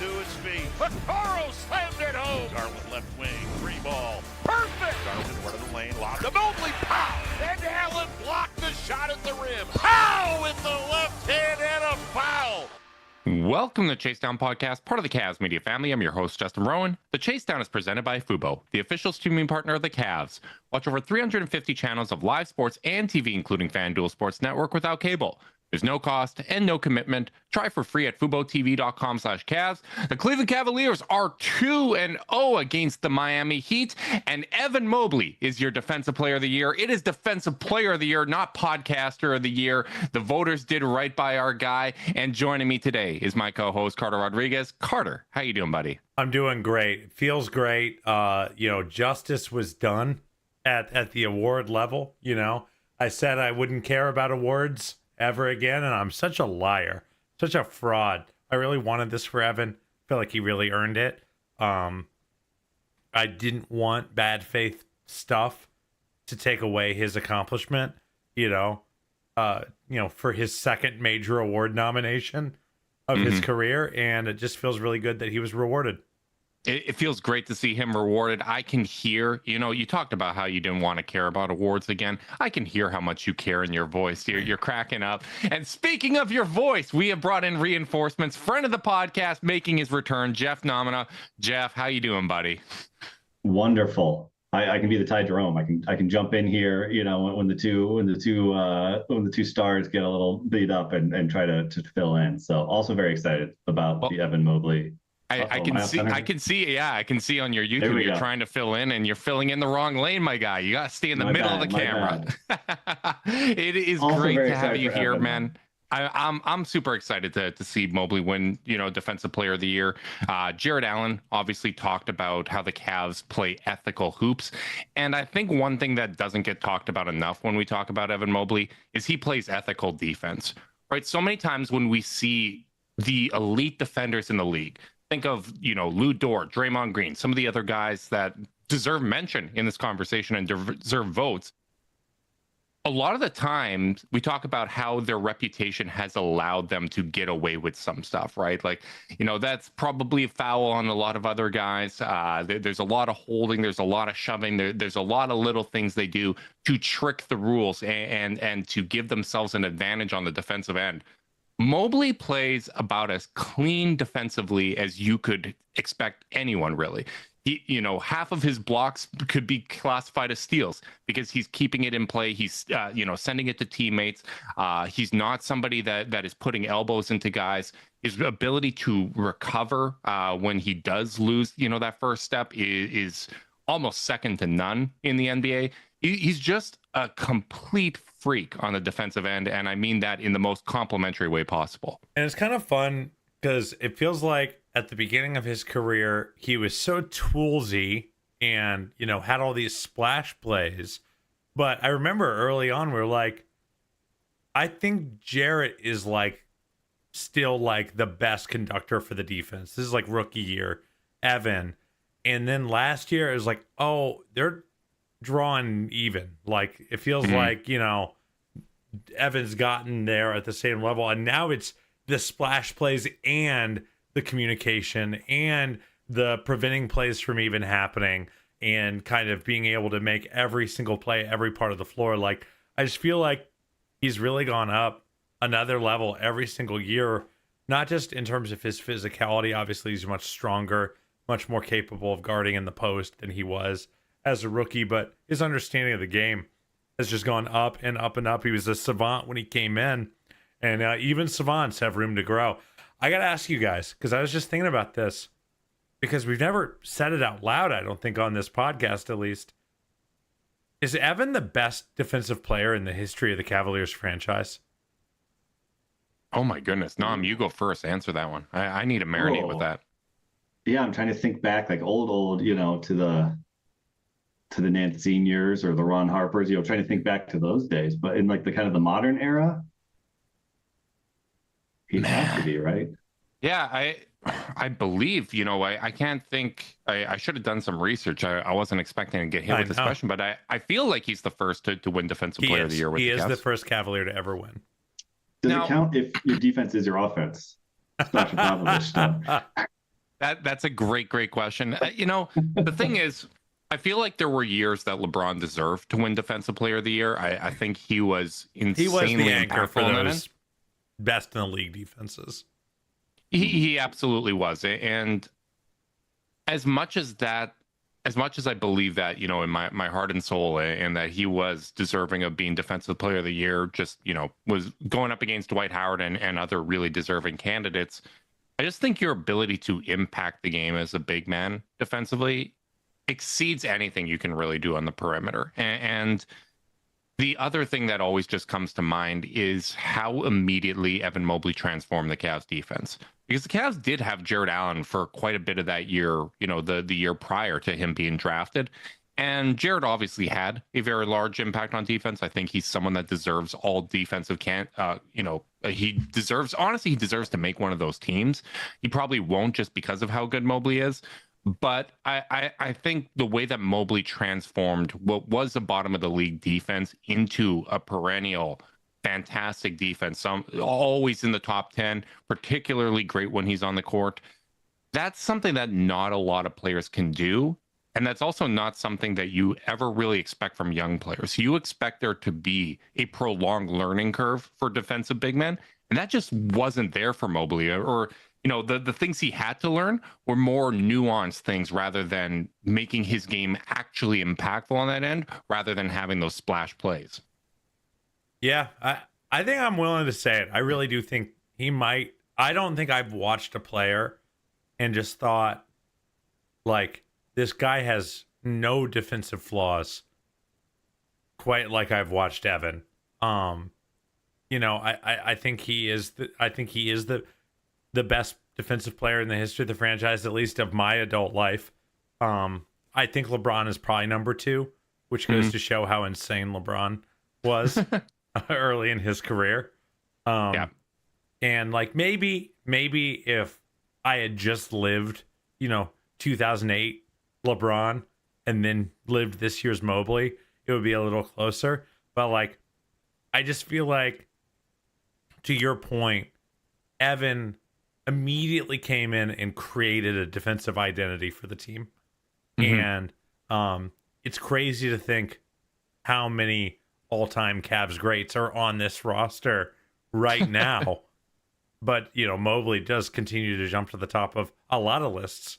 to his feet. Vaccaro slammed it home. Garland left wing, free ball. Perfect. Garland went to the lane, lobbed to Mobley. Pow! And Allen blocked the shot at the rim. Pow! With the left hand and a foul. Welcome to the Chase Down Podcast, part of the Cavs media family. I'm your host, Justin Rowan. The Chase Down is presented by Fubo, the official streaming partner of the Cavs. Watch over 350 channels of live sports and TV, including FanDuel Sports Network without cable. There's no cost and no commitment. Try for free at FuboTV.com/Cavs. The Cleveland Cavaliers are 2-0 against the Miami Heat, and Evan Mobley is your Defensive Player of the Year. It is Defensive Player of the Year, not Podcaster of the Year. The voters did right by our guy, and joining me today is my co-host, Carter Rodriguez. Carter, how you doing, buddy? I'm doing great. Feels great. Justice was done at the award level. I said I wouldn't care about awards ever again, and I'm such a liar, such a fraud. I really wanted this for Evan. I feel like he really earned it. I didn't want bad faith stuff to take away his accomplishment, for his second major award nomination of his career, and it just feels really good that he was rewarded. It feels great to see him rewarded. I can hear, you talked about how you didn't want to care about awards again. I can hear how much you care in your voice. You're cracking up. And speaking of your voice, we have brought in reinforcements. Friend of the podcast making his return, Jeff Nomina. Jeff, how you doing, buddy? Wonderful. I can be the Ty Jerome. I can jump in here, when the two stars get a little beat up and try to fill in. So also very excited about the Evan Mobley. I can see on your YouTube you're trying to fill in, and you're filling in the wrong lane, my guy. You got to stay in the middle of the camera. It is also great to have you here, man. I'm super excited to see Mobley win, Defensive Player of the Year. Jared Allen obviously talked about how the Cavs play ethical hoops. And I think one thing that doesn't get talked about enough when we talk about Evan Mobley is he plays ethical defense, right? So many times when we see the elite defenders in the league, think of, Lou Dort, Draymond Green, some of the other guys that deserve mention in this conversation and deserve votes. A lot of the times we talk about how their reputation has allowed them to get away with some stuff, right? Like, that's probably a foul on a lot of other guys. There's a lot of holding. There's a lot of shoving. There's a lot of little things they do to trick the rules and to give themselves an advantage on the defensive end. Mobley plays about as clean defensively as you could expect anyone, really. He, half of his blocks could be classified as steals because he's keeping it in play. He's, sending it to teammates. He's not somebody that is putting elbows into guys. His ability to recover when he does lose, that first step is almost second to none in the NBA. He's just a complete freak on the defensive end, and I mean that in the most complimentary way possible. And it's kind of fun because it feels like at the beginning of his career, he was so toolsy and, had all these splash plays. But I remember early on, we were like, I think Jarrett is still the best conductor for the defense. This is rookie year, Evan. And then last year, it was like, oh, they're drawing even. It feels like, Evan's gotten there at the same level. And now it's the splash plays and the communication and the preventing plays from even happening and kind of being able to make every single play, every part of the floor. I just feel like he's really gone up another level every single year, not just in terms of his physicality. Obviously, he's much stronger, much more capable of guarding in the post than he was as a rookie, but his understanding of the game has just gone up and up and up. He was a savant when he came in, and even savants have room to grow. I got to ask you guys, because I was just thinking about this, because we've never said it out loud, I don't think, on this podcast at least. Is Evan the best defensive player in the history of the Cavaliers franchise? Oh my goodness. Nom, you go first. Answer that one. I need to marinate with that. Yeah, I'm trying to think back old, to the Nance Seniors or the Ron Harpers, trying to think back to those days. But in the kind of the modern era, he'd have to be, right? Yeah, I believe, I can't think, I should have done some research. I wasn't expecting to get hit with this question, but I feel like he's the first to win Defensive Player of the Year with the Cavs. He is the first Cavalier to ever win. Does it count if your defense is your offense? It's not your stuff. That's a great question. The thing is, I feel like there were years that LeBron deserved to win Defensive Player of the Year. I think he was insanely He was the anchor for impactful those best in the league defenses. He absolutely was. And as much as I believe that, in my heart and soul, and that he was deserving of being Defensive Player of the Year, just, was going up against Dwight Howard and other really deserving candidates, I just think your ability to impact the game as a big man defensively exceeds anything you can really do on the perimeter. And the other thing that always just comes to mind is how immediately Evan Mobley transformed the Cavs defense. Because the Cavs did have Jared Allen for quite a bit of that year, the year prior to him being drafted. And Jared obviously had a very large impact on defense. I think he's someone that deserves all defensive he deserves to make one of those teams. He probably won't, just because of how good Mobley is. But I think the way that Mobley transformed what was the bottom of the league defense into a perennial fantastic defense, always in the top 10, particularly great when he's on the court. That's something that not a lot of players can do. And that's also not something that you ever really expect from young players. You expect there to be a prolonged learning curve for defensive big men. And that just wasn't there for Mobley. Or the things he had to learn were more nuanced things, rather than making his game actually impactful on that end, rather than having those splash plays. Yeah, I think I'm willing to say it. I really do think he might. I don't think I've watched a player and just thought, like, this guy has no defensive flaws quite like I've watched Evan. I think he is the best defensive player in the history of the franchise, at least of my adult life. I think LeBron is probably number 2, which goes to show how insane LeBron was early in his career. And like maybe if I had just lived, 2008 LeBron and then lived this year's Mobley, it would be a little closer. But like, I just feel like, to your point, Evan immediately came in and created a defensive identity for the team. And it's crazy to think how many all-time Cavs greats are on this roster right now. But, Mobley does continue to jump to the top of a lot of lists.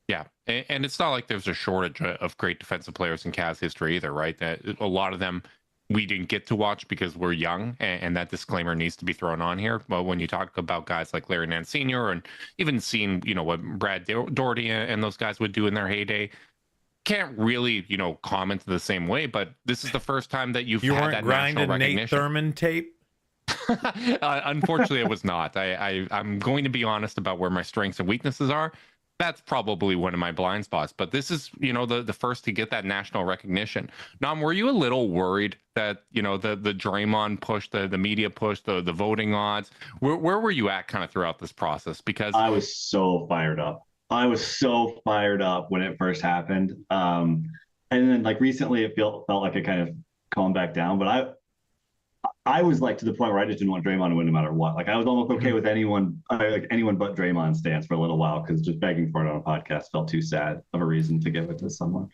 Yeah, and it's not like there's a shortage of great defensive players in Cavs history either, right? That a lot of them we didn't get to watch because we're young, and that disclaimer needs to be thrown on here. But when you talk about guys like Larry Nance Sr. and even seeing, what Brad Daugherty and those guys would do in their heyday, can't really, comment the same way. But this is the first time that you had that national recognition. Nate Thurman tape? Unfortunately, it was not. I'm going to be honest about where my strengths and weaknesses are. That's probably one of my blind spots, but this is, the first to get that national recognition. Nam, were you a little worried that, the Draymond push, the media push, the voting odds, where were you at kind of throughout this process? Because I was so fired up. When it first happened. And then like recently it felt like it kind of calmed back down, but I was like to the point where I just didn't want Draymond to win no matter what. Like I was almost okay with anyone but Draymond's stance for a little while, because just begging for it on a podcast felt too sad of a reason to give it to someone.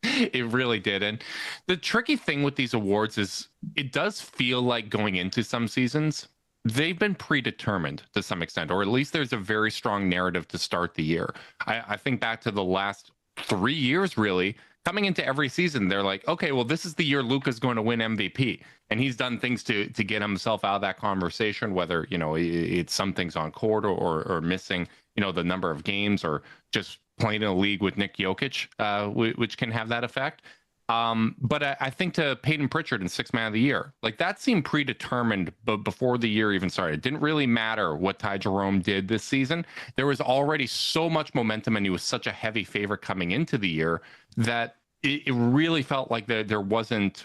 It really did. And the tricky thing with these awards is it does feel like going into some seasons, they've been predetermined to some extent, or at least there's a very strong narrative to start the year. I think back to the last 3 years, really. Coming into every season, they're like, okay, well, this is the year Luka's going to win MVP. And he's done things to get himself out of that conversation, whether, it's some things on court or missing, the number of games, or just playing in a league with Nick Jokic, which can have that effect. But I think to Peyton Pritchard in Sixth Man of the Year, like that seemed predetermined before the year even started. It didn't really matter what Ty Jerome did this season. There was already so much momentum, and he was such a heavy favorite coming into the year that it really felt like there wasn't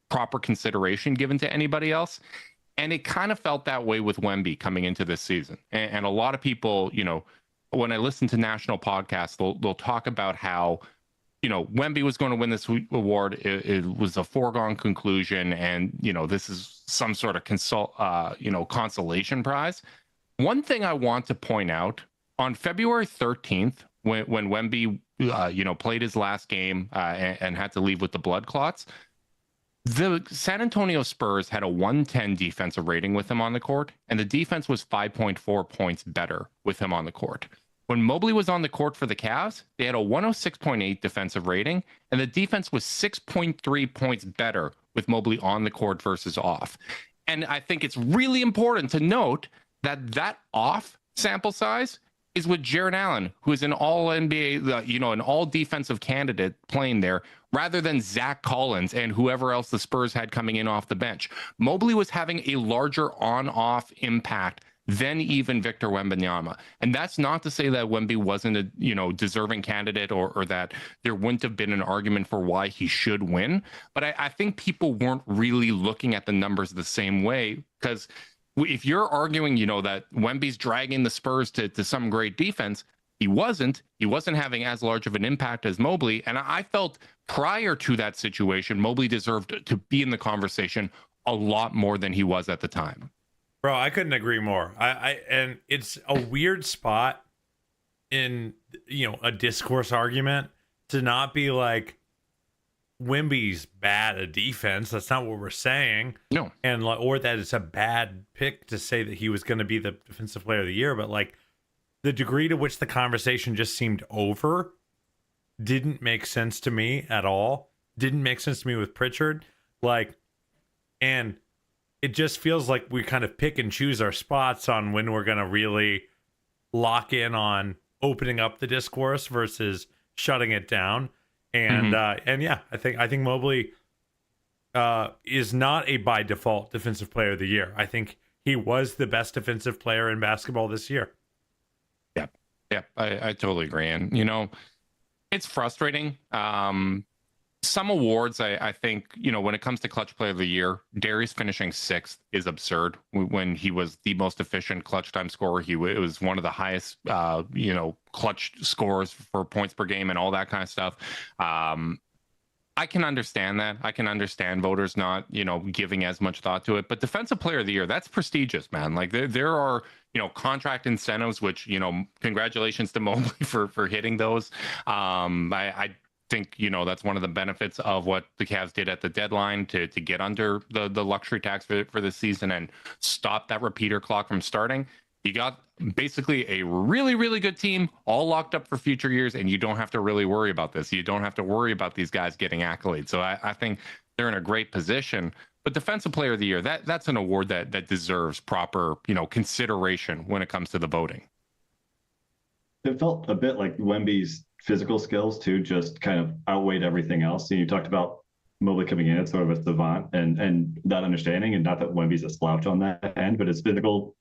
proper consideration given to anybody else. And it kind of felt that way with Wemby coming into this season. And a lot of people, when I listen to national podcasts, they'll talk about how, Wemby was going to win this award. It was a foregone conclusion. And, this is some sort of consolation prize. One thing I want to point out on February 13th, when Wemby, played his last game and had to leave with the blood clots, the San Antonio Spurs had a 110 defensive rating with him on the court, and the defense was 5.4 points better with him on the court. When Mobley was on the court for the Cavs, they had a 106.8 defensive rating, and the defense was 6.3 points better with Mobley on the court versus off. And I think it's really important to note that off sample size is with Jarrett Allen, who is an all-NBA, an all-defensive candidate playing there, rather than Zach Collins and whoever else the Spurs had coming in off the bench. Mobley was having a larger on-off impact than even Victor Wembanyama. And that's not to say that Wemby wasn't a, deserving candidate or that there wouldn't have been an argument for why he should win. But I think people weren't really looking at the numbers the same way, because if you're arguing, that Wemby's dragging the Spurs to some great defense, he wasn't having as large of an impact as Mobley. And I felt prior to that situation, Mobley deserved to be in the conversation a lot more than he was at the time. Bro, I couldn't agree more. And it's a weird spot in, a discourse argument to not be like, Wemby's bad at defense. That's not what we're saying. No. Or that it's a bad pick to say that he was going to be the defensive player of the year. But like the degree to which the conversation just seemed over didn't make sense to me at all. Didn't make sense to me with Pritchard. And it just feels like we kind of pick and choose our spots on when we're going to really lock in on opening up the discourse versus shutting it down. And yeah, I think Mobley is not a by default defensive player of the year. I think he was the best defensive player in basketball this year. Yeah, I totally agree. And it's frustrating. Some awards, I think, when it comes to clutch player of the year, Darius finishing 6th is absurd. When he was the most efficient clutch time scorer, it was one of the highest, clutch scores for points per game and all that kind of stuff. I can understand that. I can understand voters not, giving as much thought to it. But defensive player of the year, that's prestigious, man. Like there are, contract incentives, which, congratulations to Mobley for hitting those. I think that's one of the benefits of what the Cavs did at the deadline to get under the luxury tax for this season and stop that repeater clock from starting. You got basically a really, really good team all locked up for future years, and you don't have to really worry about this. You don't have to worry about these guys getting accolades. So I think they're in a great position. But defensive player of the year, that's an award that deserves proper, consideration when it comes to the voting. It felt a bit like Wemby's physical skills too just kind of outweighed everything else. And you talked about Mobley coming in as sort of a savant and that understanding, and not that Wemby's a slouch on that end, but his physical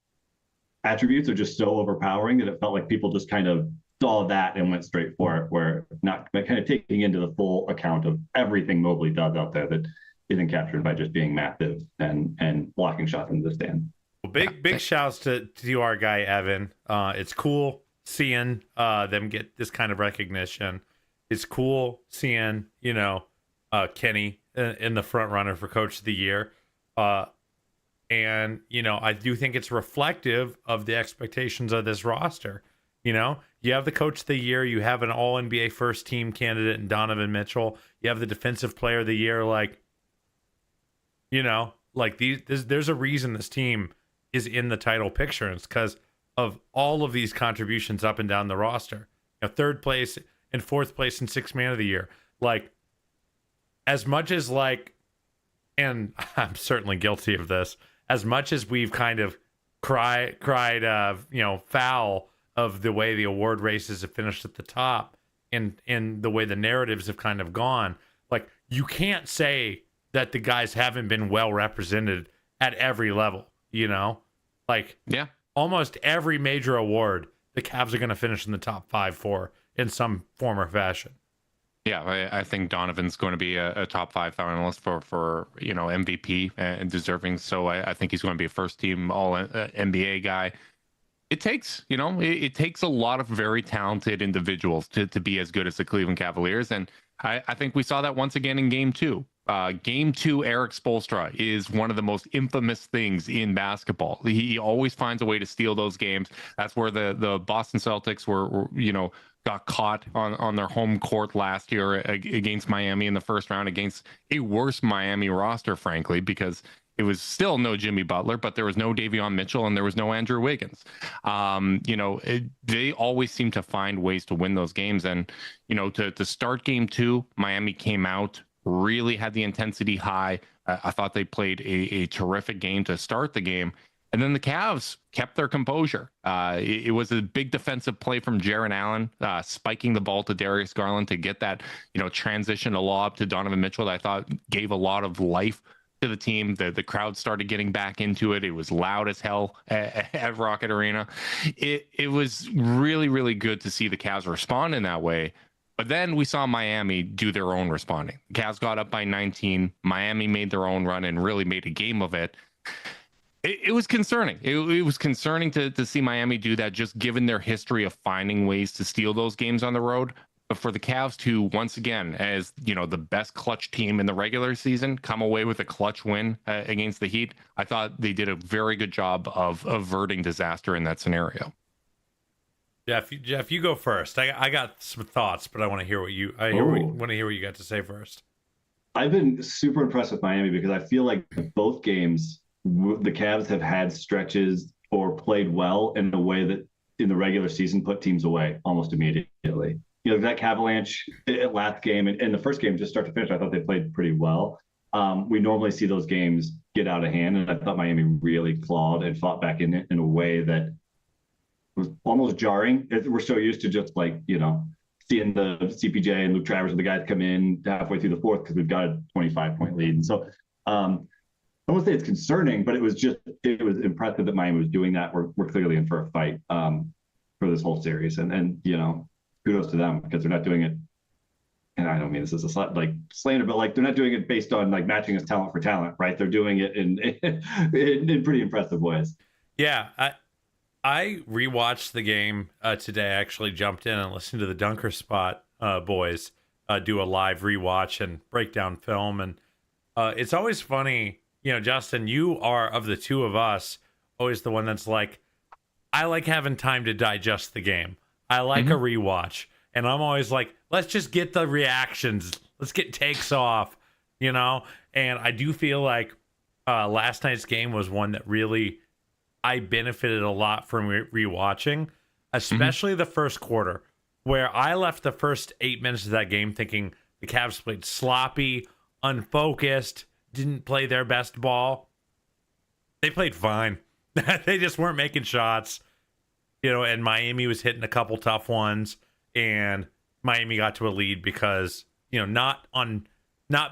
attributes are just so overpowering that it felt like people just kind of saw that and went straight for it, where not kind of taking into the full account of everything Mobley does out there that isn't captured by just being massive and blocking shots in the stand. Well, big shouts to our guy Evan. It's cool seeing them get this kind of recognition. It's cool seeing Kenny in the front runner for Coach of the Year, and I do think it's reflective of the expectations of this roster. You have the Coach of the Year, you have an All NBA first team candidate in Donovan Mitchell, you have the Defensive Player of the Year. There's a reason this team is in the title picture, and it's because of all of these contributions up and down the roster. Third place and fourth place and sixth man of the year. As much as and I'm certainly guilty of this, as much as we've kind of cried foul of the way the award races have finished at the top and the way the narratives have kind of gone, you can't say that the guys haven't been well represented at every level, Yeah. Almost every major award, the Cavs are going to finish in the top 5 for in some form or fashion. Yeah, I think Donovan's going to be a top 5 finalist for MVP and deserving. So I think he's going to be a first team All NBA guy. It takes, it takes a lot of very talented individuals to be as good as the Cleveland Cavaliers. And I think we saw that once again in game two. Game two, Eric Spoelstra is one of the most infamous things in basketball. He always finds a way to steal those games. That's where the Boston Celtics were got caught on their home court last year against Miami in the first round, against a worse Miami roster, frankly, because it was still no Jimmy Butler, but there was no Davion Mitchell and there was no Andrew Wiggins. They always seem to find ways to win those games. And, to start game two, Miami came out, really had the intensity high. I thought they played a terrific game to start the game. And then the Cavs kept their composure. It was a big defensive play from Jaren Allen, spiking the ball to Darius Garland to get that, transition, a lob to Donovan Mitchell that I thought gave a lot of life to the team. The crowd started getting back into it. It was loud as hell at Rocket Arena. It was really, really good to see the Cavs respond in that way. But then we saw Miami do their own responding. The Cavs got up by 19. Miami made their own run and really made a game of it. It was concerning. It was concerning to see Miami do that, just given their history of finding ways to steal those games on the road. But for the Cavs to, once again, as the best clutch team in the regular season, come away with a clutch win against the Heat, I thought they did a very good job of averting disaster in that scenario. Jeff, you go first. I got some thoughts, but I want to hear what you want to hear what you got to say first. I've been super impressed with Miami because I feel like both games the Cavs have had stretches or played well in a way that in the regular season put teams away almost immediately. That Avalanche last game and the first game, just start to finish, I thought they played pretty well. We normally see those games get out of hand, and I thought Miami really clawed and fought back in it in a way that was almost jarring. We're so used to just seeing the CPJ and Luke Travers and the guys come in halfway through the fourth because we've got a 25-point lead. And so I won't say it's concerning, but it was impressive that Miami was doing that. We're clearly in for a fight for this whole series. And kudos to them because they're not doing it. And I don't mean this as a slander, but they're not doing it based on matching us talent for talent, right? They're doing it in pretty impressive ways. Yeah, I rewatched the game today. I actually jumped in and listened to the Dunker Spot boys do a live rewatch and break down film, and it's always funny. Justin, you are, of the two of us, always the one that's like, I like having time to digest the game. I like a rewatch. And I'm always like, let's just get the reactions. Let's get takes off, And I do feel like last night's game was one that really I benefited a lot from rewatching, especially the first quarter, where I left the first 8 minutes of that game thinking the Cavs played sloppy, unfocused, didn't play their best ball. They played fine. They just weren't making shots, and Miami was hitting a couple tough ones, and Miami got to a lead because, not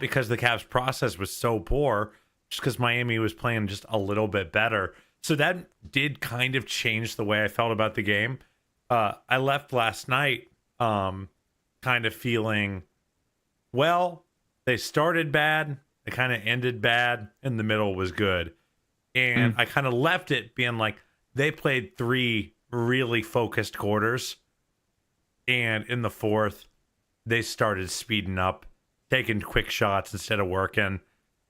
because the Cavs process was so poor, just because Miami was playing just a little bit better. So that did kind of change the way I felt about the game. I left last night kind of feeling, well, they started bad, they kind of ended bad, and the middle was good. And I kind of left it being like, they played 3 really focused quarters. And in the fourth, they started speeding up, taking quick shots instead of working,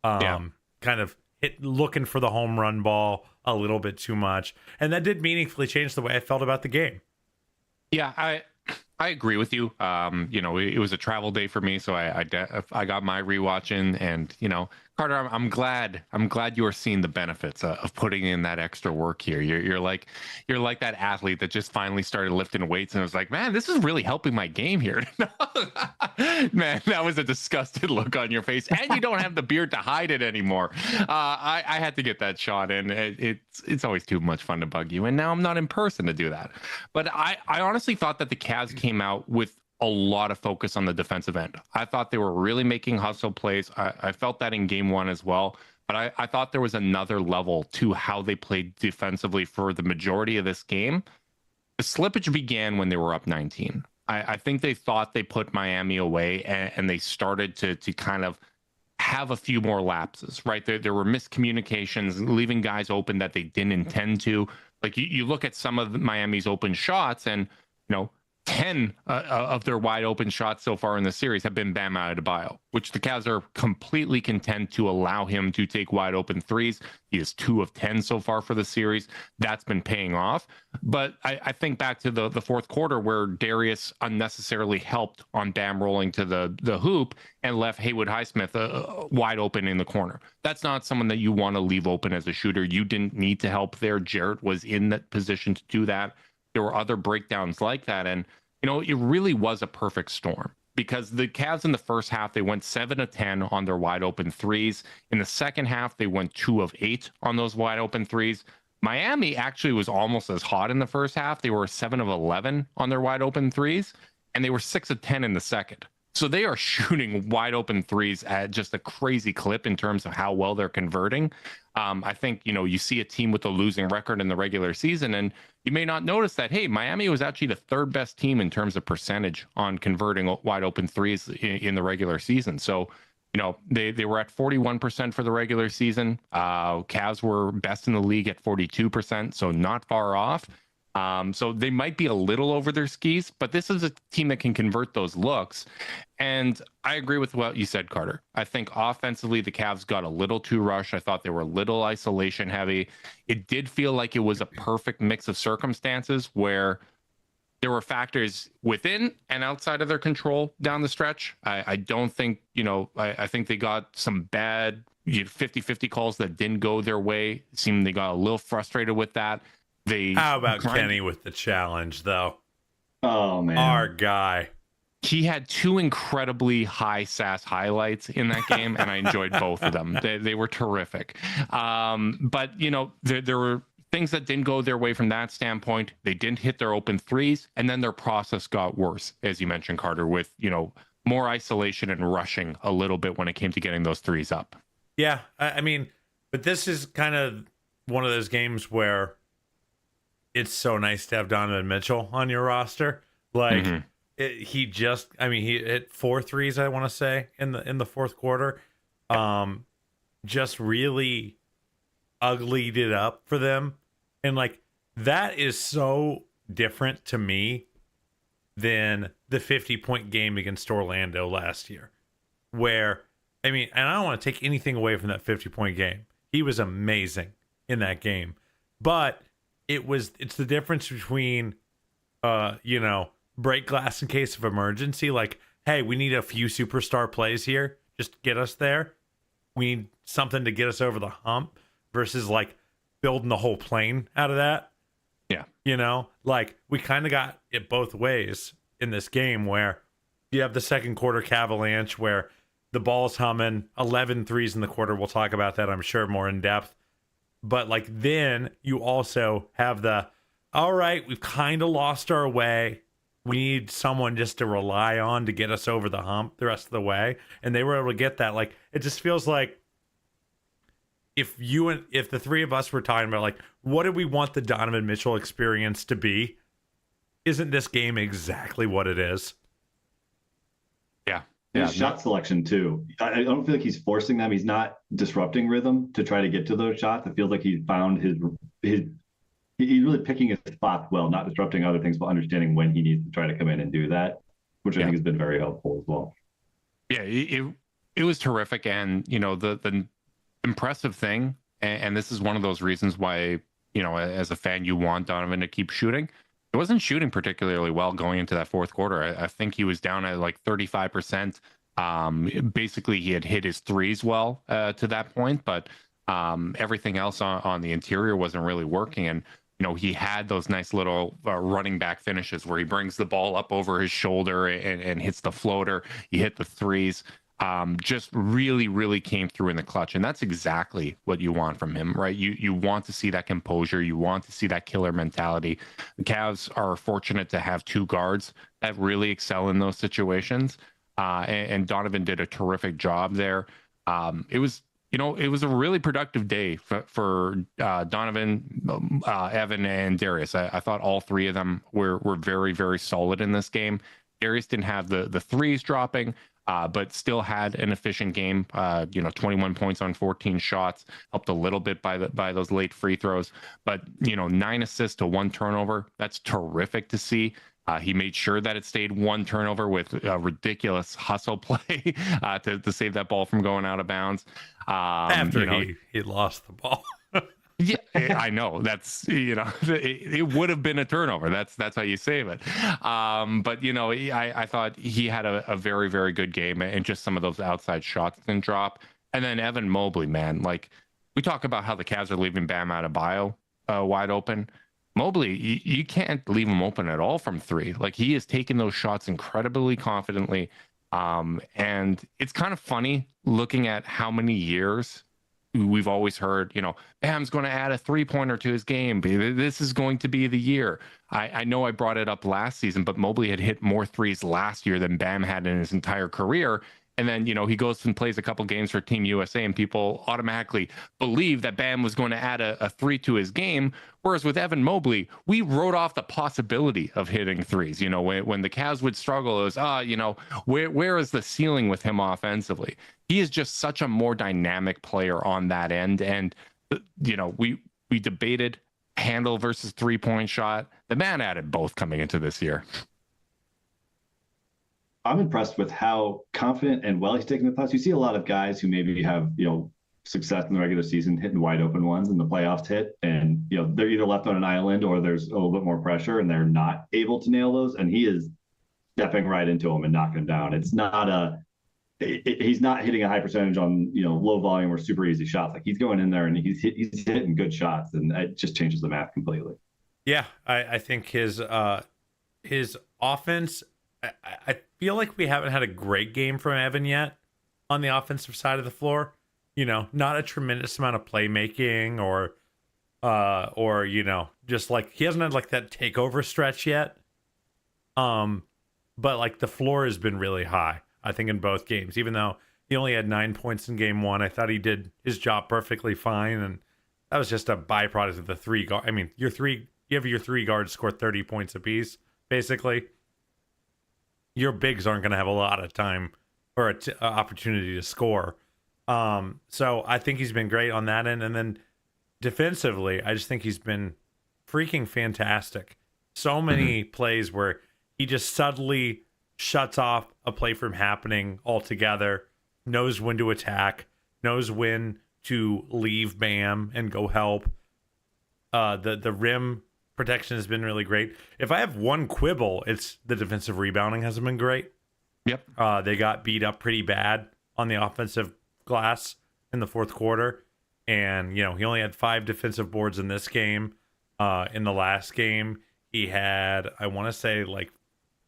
kind of looking for the home run ball a little bit too much. And that did meaningfully change the way I felt about the game. Yeah, I agree with you. It was a travel day for me, so I got my rewatch in, and Carter, I'm glad you are seeing the benefits of putting in that extra work here. You're like that athlete that just finally started lifting weights and was like, man, this is really helping my game here. Man, that was a disgusted look on your face, and you don't have the beard to hide it anymore. I had to get that shot in. It's always too much fun to bug you, and now I'm not in person to do that. But I honestly thought that the Cavs came out with a lot of focus on the defensive end. I thought they were really making hustle plays. I felt that in game one as well. But I thought there was another level to how they played defensively for the majority of this game. The slippage began when they were up 19. I think they thought they put Miami away, and they started to kind of have a few more lapses, right? There were miscommunications, leaving guys open that they didn't intend to. Like you look at some of Miami's open shots, and 10 of their wide open shots so far in the series have been Bam Adebayo, which the Cavs are completely content to allow him to take wide open threes. He is 2 of 10 so far for the series. That's been paying off. But I think back to the fourth quarter where Darius unnecessarily helped on Bam rolling to the hoop and left Haywood Highsmith wide open in the corner. That's not someone that you want to leave open as a shooter. You didn't need to help there. Jarrett was in that position to do that. There were other breakdowns like that. And, it really was a perfect storm because the Cavs in the first half, they went 7 of 10 on their wide open threes. In the second half, they went 2 of 8 on those wide open threes. Miami actually was almost as hot in the first half. They were 7 of 11 on their wide open threes, and they were 6 of 10 in the second. So they are shooting wide open threes at just a crazy clip in terms of how well they're converting. I think, you see a team with a losing record in the regular season, and you may not notice that, hey, Miami was actually the third best team in terms of percentage on converting wide open threes in the regular season. So, they were at 41% for the regular season. Cavs were best in the league at 42%, so not far off. So they might be a little over their skis, but this is a team that can convert those looks. And I agree with what you said, Carter. I think offensively, the Cavs got a little too rushed. I thought they were a little isolation heavy. It did feel like it was a perfect mix of circumstances where there were factors within and outside of their control down the stretch. I don't think, I think they got some bad 50-50 calls that didn't go their way. It seemed they got a little frustrated with that. How about Kenny with the challenge, though? Oh, man. Our guy. He had 2 incredibly high SAS highlights in that game, and I enjoyed both of them. They were terrific. But, there were things that didn't go their way from that standpoint. They didn't hit their open threes, and then their process got worse, as you mentioned, Carter, with, more isolation and rushing a little bit when it came to getting those threes up. Yeah, I mean, but this is kind of one of those games where it's so nice to have Donovan Mitchell on your roster. Like he hit 4 threes, I want to say, in the fourth quarter. Just really uglied it up for them. And like that is so different to me than the 50-point game against Orlando last year. Where, and I don't want to take anything away from that 50-point game. He was amazing in that game. But it's the difference between break glass in case of emergency, like, hey, we need a few superstar plays here just to get us there, we need something to get us over the hump, versus like building the whole plane out of that. Like we kind of got it both ways in this game, where you have the second quarter Cavalanche where the ball's humming, 11 threes in the quarter. We'll talk about that, I'm sure, more in depth. But like then you also have all right, we've kind of lost our way. We need someone just to rely on to get us over the hump the rest of the way. And they were able to get that. Like, it just feels like if the three of us were talking about like, what do we want the Donovan Mitchell experience to be? Isn't this game exactly what it is? Yeah. His shot selection too. I don't feel like he's forcing them. He's not disrupting rhythm to try to get to those shots. It feels like he's found he's really picking his spots well, not disrupting other things, but understanding when he needs to try to come in and do that, which I think has been very helpful as well. Yeah, it was terrific. And, the impressive thing, and this is one of those reasons why, as a fan, you want Donovan to keep shooting. He wasn't shooting particularly well going into that fourth quarter. I think he was down at like 35%. Basically, he had hit his threes well to that point, but everything else on the interior wasn't really working. And, he had those nice little running back finishes where he brings the ball up over his shoulder and hits the floater. He hit the threes. Just really, really came through in the clutch. And that's exactly what you want from him, right? You want to see that composure. You want to see that killer mentality. The Cavs are fortunate to have 2 guards that really excel in those situations. And Donovan did a terrific job there. It was a really productive day for Donovan, Evan, and Darius. I thought all 3 of them were very, very solid in this game. Darius didn't have the threes dropping, but still had an efficient game. 21 points on 14 shots, helped a little bit by those late free throws. But 9 assists to 1 turnover. That's terrific to see. He made sure that it stayed one turnover with a ridiculous hustle play to save that ball from going out of bounds. After he lost the ball. Yeah, I know. That's, it would have been a turnover. That's how you save it. But I thought he had a very, very good game, and just some of those outside shots didn't drop. And then Evan Mobley, man, like we talk about how the Cavs are leaving Bam Adebayo wide open. Mobley, you can't leave him open at all from three. Like, he is taking those shots incredibly confidently. And it's kind of funny looking at how many years we've always heard, Bam's going to add a 3-pointer to his game. This is going to be the year. I know I brought it up last season, but Mobley had hit more threes last year than Bam had in his entire career. And then, he goes and plays a couple games for Team USA, and people automatically believe that Bam was going to add a 3 to his game. Whereas with Evan Mobley, we wrote off the possibility of hitting threes. When the Cavs would struggle, it was, where is the ceiling with him offensively? He is just such a more dynamic player on that end. And, we debated handle versus 3-point shot. The man added both coming into this year. I'm impressed with how confident and well he's taking the pass. You see a lot of guys who maybe have, success in the regular season hitting wide open ones, and the playoffs hit, and they're either left on an island or there's a little bit more pressure and they're not able to nail those. And he is stepping right into them and knocking them down. It's not he's not hitting a high percentage on low volume or super easy shots. Like, he's going in there and he's hitting good shots, and it just changes the math completely. Yeah, I think his offense. I feel like we haven't had a great game from Evan yet on the offensive side of the floor. Not a tremendous amount of playmaking or just like he hasn't had like that takeover stretch yet. But like the floor has been really high, I think, in both games. Even though he only had 9 points in game one, I thought he did his job perfectly fine, and that was just a byproduct of the three guard. I mean, you have your three guards score 30 points apiece, basically. Your bigs aren't going to have a lot of time or opportunity to score. So I think he's been great on that end. And then defensively, I just think he's been freaking fantastic. So many plays where he just subtly shuts off a play from happening altogether, knows when to attack, knows when to leave Bam and go help. The rim protection has been really great. If I have one quibble, it's the defensive rebounding hasn't been great. Yep. They got beat up pretty bad on the offensive glass in the fourth quarter. And, he only had 5 defensive boards in this game. In the last game, he had, I want to say, like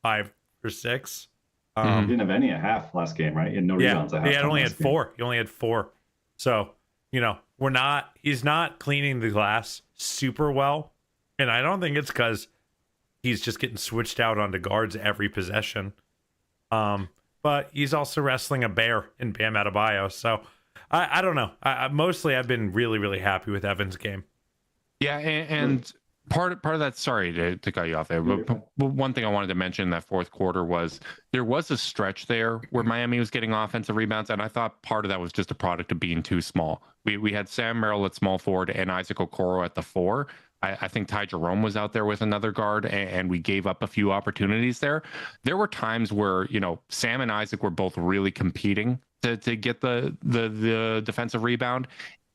5 or 6. He didn't have any at half last game, right? And no rebounds at half. He only had 4. He only had 4. So, he's not cleaning the glass super well. And I don't think it's because he's just getting switched out onto guards every possession. But he's also wrestling a bear in Bam Adebayo. So I don't know. Mostly I've been really, really happy with Evan's game. Yeah, and part of that, sorry to cut you off there, but one thing I wanted to mention in that fourth quarter was there was a stretch there where Miami was getting offensive rebounds, and I thought part of that was just a product of being too small. We had Sam Merrill at small forward and Isaac Okoro at the 4. I think Ty Jerome was out there with another guard, and we gave up a few opportunities there. There were times where, Sam and Isaac were both really competing to get the defensive rebound,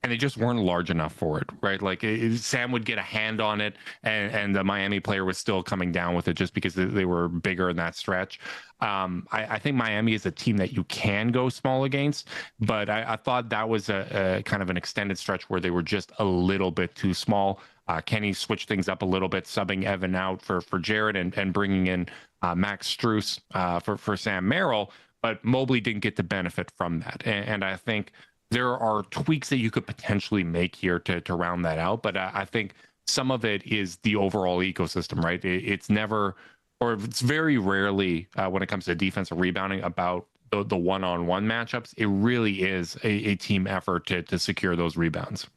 and they just weren't large enough for it, right? Like Sam would get a hand on it, and the Miami player was still coming down with it just because they were bigger in that stretch. I think Miami is a team that you can go small against, but I thought that was a kind of an extended stretch where they were just a little bit too small. Kenny switched things up a little bit, subbing Evan out for Jared and bringing in Max Strus for Sam Merrill, but Mobley didn't get the benefit from that. And I think there are tweaks that you could potentially make here to round that out. But I think some of it is the overall ecosystem, right? It's never, or it's very rarely when it comes to defensive rebounding about the one-on-one matchups. It really is a team effort to secure those rebounds.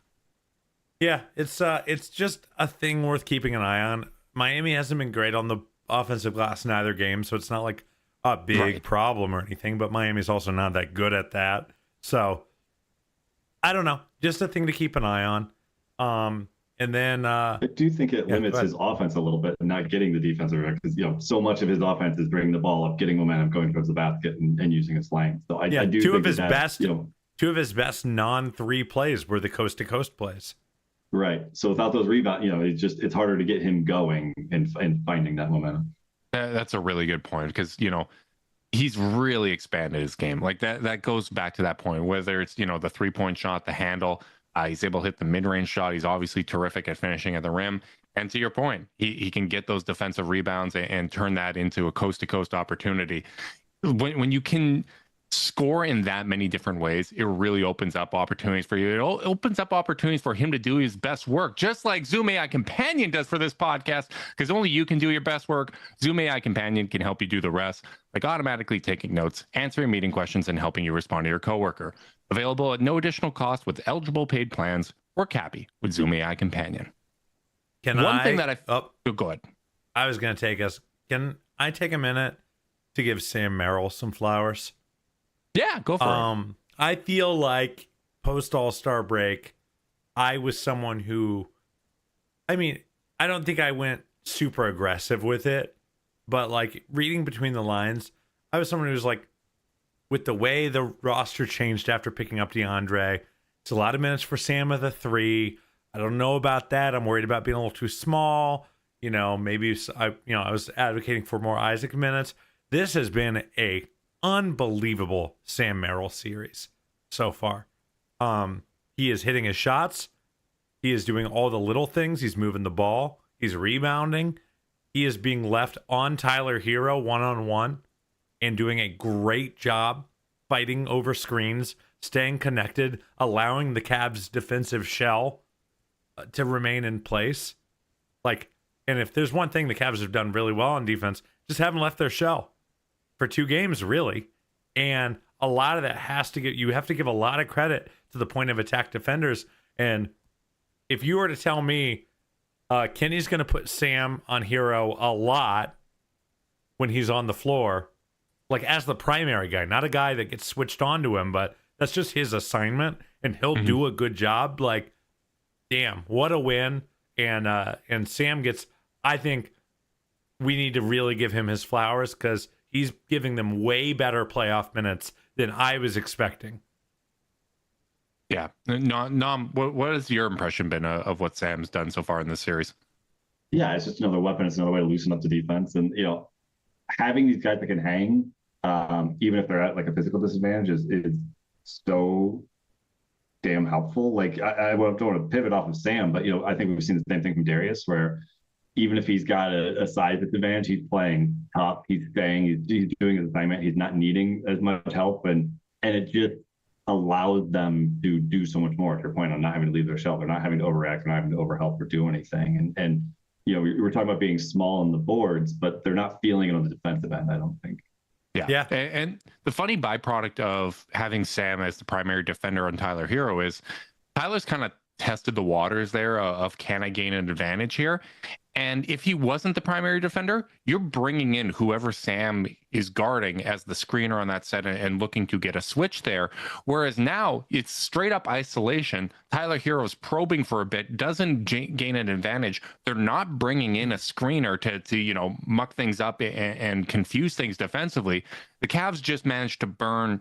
Yeah, it's just a thing worth keeping an eye on. Miami hasn't been great on the offensive glass in either game, so it's not like a big problem or anything, but Miami's also not that good at that. So I don't know, just a thing to keep an eye on. And And then I do think it limits his offense a little bit, not getting the defensive rebound, because so much of his offense is bringing the ball up, getting momentum, going towards the basket, and using his length. So I do two think of his best, two of his best non-3 plays were the coast to coast plays. Right. So without those rebounds, it's harder to get him going and finding that momentum. That's a really good point, because he's really expanded his game. Like that goes back to that point, whether it's the 3-point shot, the handle. He's able to hit the mid-range shot. He's obviously terrific at finishing at the rim. And to your point, he can get those defensive rebounds and turn that into a coast-to-coast opportunity. When you can score in that many different ways, it really opens up opportunities for you. It opens up opportunities for him to do his best work, just like Zoom AI Companion does for this podcast, because only you can do your best work. Zoom AI Companion can help you do the rest, like automatically taking notes, answering meeting questions, and helping you respond to your coworker. Available at no additional cost with eligible paid plans or Cappy with Zoom AI Companion. Go ahead. I was going to take us. Can I take a minute to give Sam Merrill some flowers? Yeah, go for it. I feel like post All-Star break, I was someone who, I don't think I went super aggressive with it, but like reading between the lines, I was someone who was like, with the way the roster changed after picking up DeAndre, it's a lot of minutes for Sam at the 3. I don't know about that. I'm worried about being a little too small. Maybe I was advocating for more Isaac minutes. This has been a unbelievable Sam Merrill series so far. He is hitting his shots. He is doing all the little things. He's moving the ball. He's rebounding. He is being left on Tyler Hero one-on-one and doing a great job fighting over screens, staying connected, allowing the Cavs' defensive shell to remain in place. And if there's one thing the Cavs have done really well on defense, just haven't left their shell for 2 games, really. And a lot of that you have to give a lot of credit to the point of attack defenders. And if you were to tell me Kenny's going to put Sam on Hero a lot when he's on the floor, like as the primary guy, not a guy that gets switched on to him, but that's just his assignment, and he'll do a good job. Like, damn, what a win. And Sam gets, I think we need to really give him his flowers, because he's giving them way better playoff minutes than I was expecting. Yeah. Nom, what has your impression been of what Sam's done so far in this series? Yeah, it's just another weapon. It's another way to loosen up the defense. And, having these guys that can hang, even if they're at like a physical disadvantage, is so damn helpful. Like I don't want to pivot off of Sam, but I think we've seen the same thing from Darius, where even if he's got a size disadvantage, he's playing tough, he's staying, he's doing his assignment, he's not needing as much help, and it just allows them to do so much more. To your point on not having to leave their shell, they're not having to overreact, they're not having to overhelp or do anything. And we were talking about being small on the boards, but they're not feeling it on the defensive end, I don't think. Yeah. And the funny byproduct of having Sam as the primary defender on Tyler Hero is Tyler's kind of tested the waters there of can I gain an advantage here? And if he wasn't the primary defender, you're bringing in whoever Sam is guarding as the screener on that set and looking to get a switch there. Whereas now it's straight up isolation. Tyler Hero's probing for a bit, doesn't gain an advantage. They're not bringing in a screener to muck things up and confuse things defensively. The Cavs just managed to burn,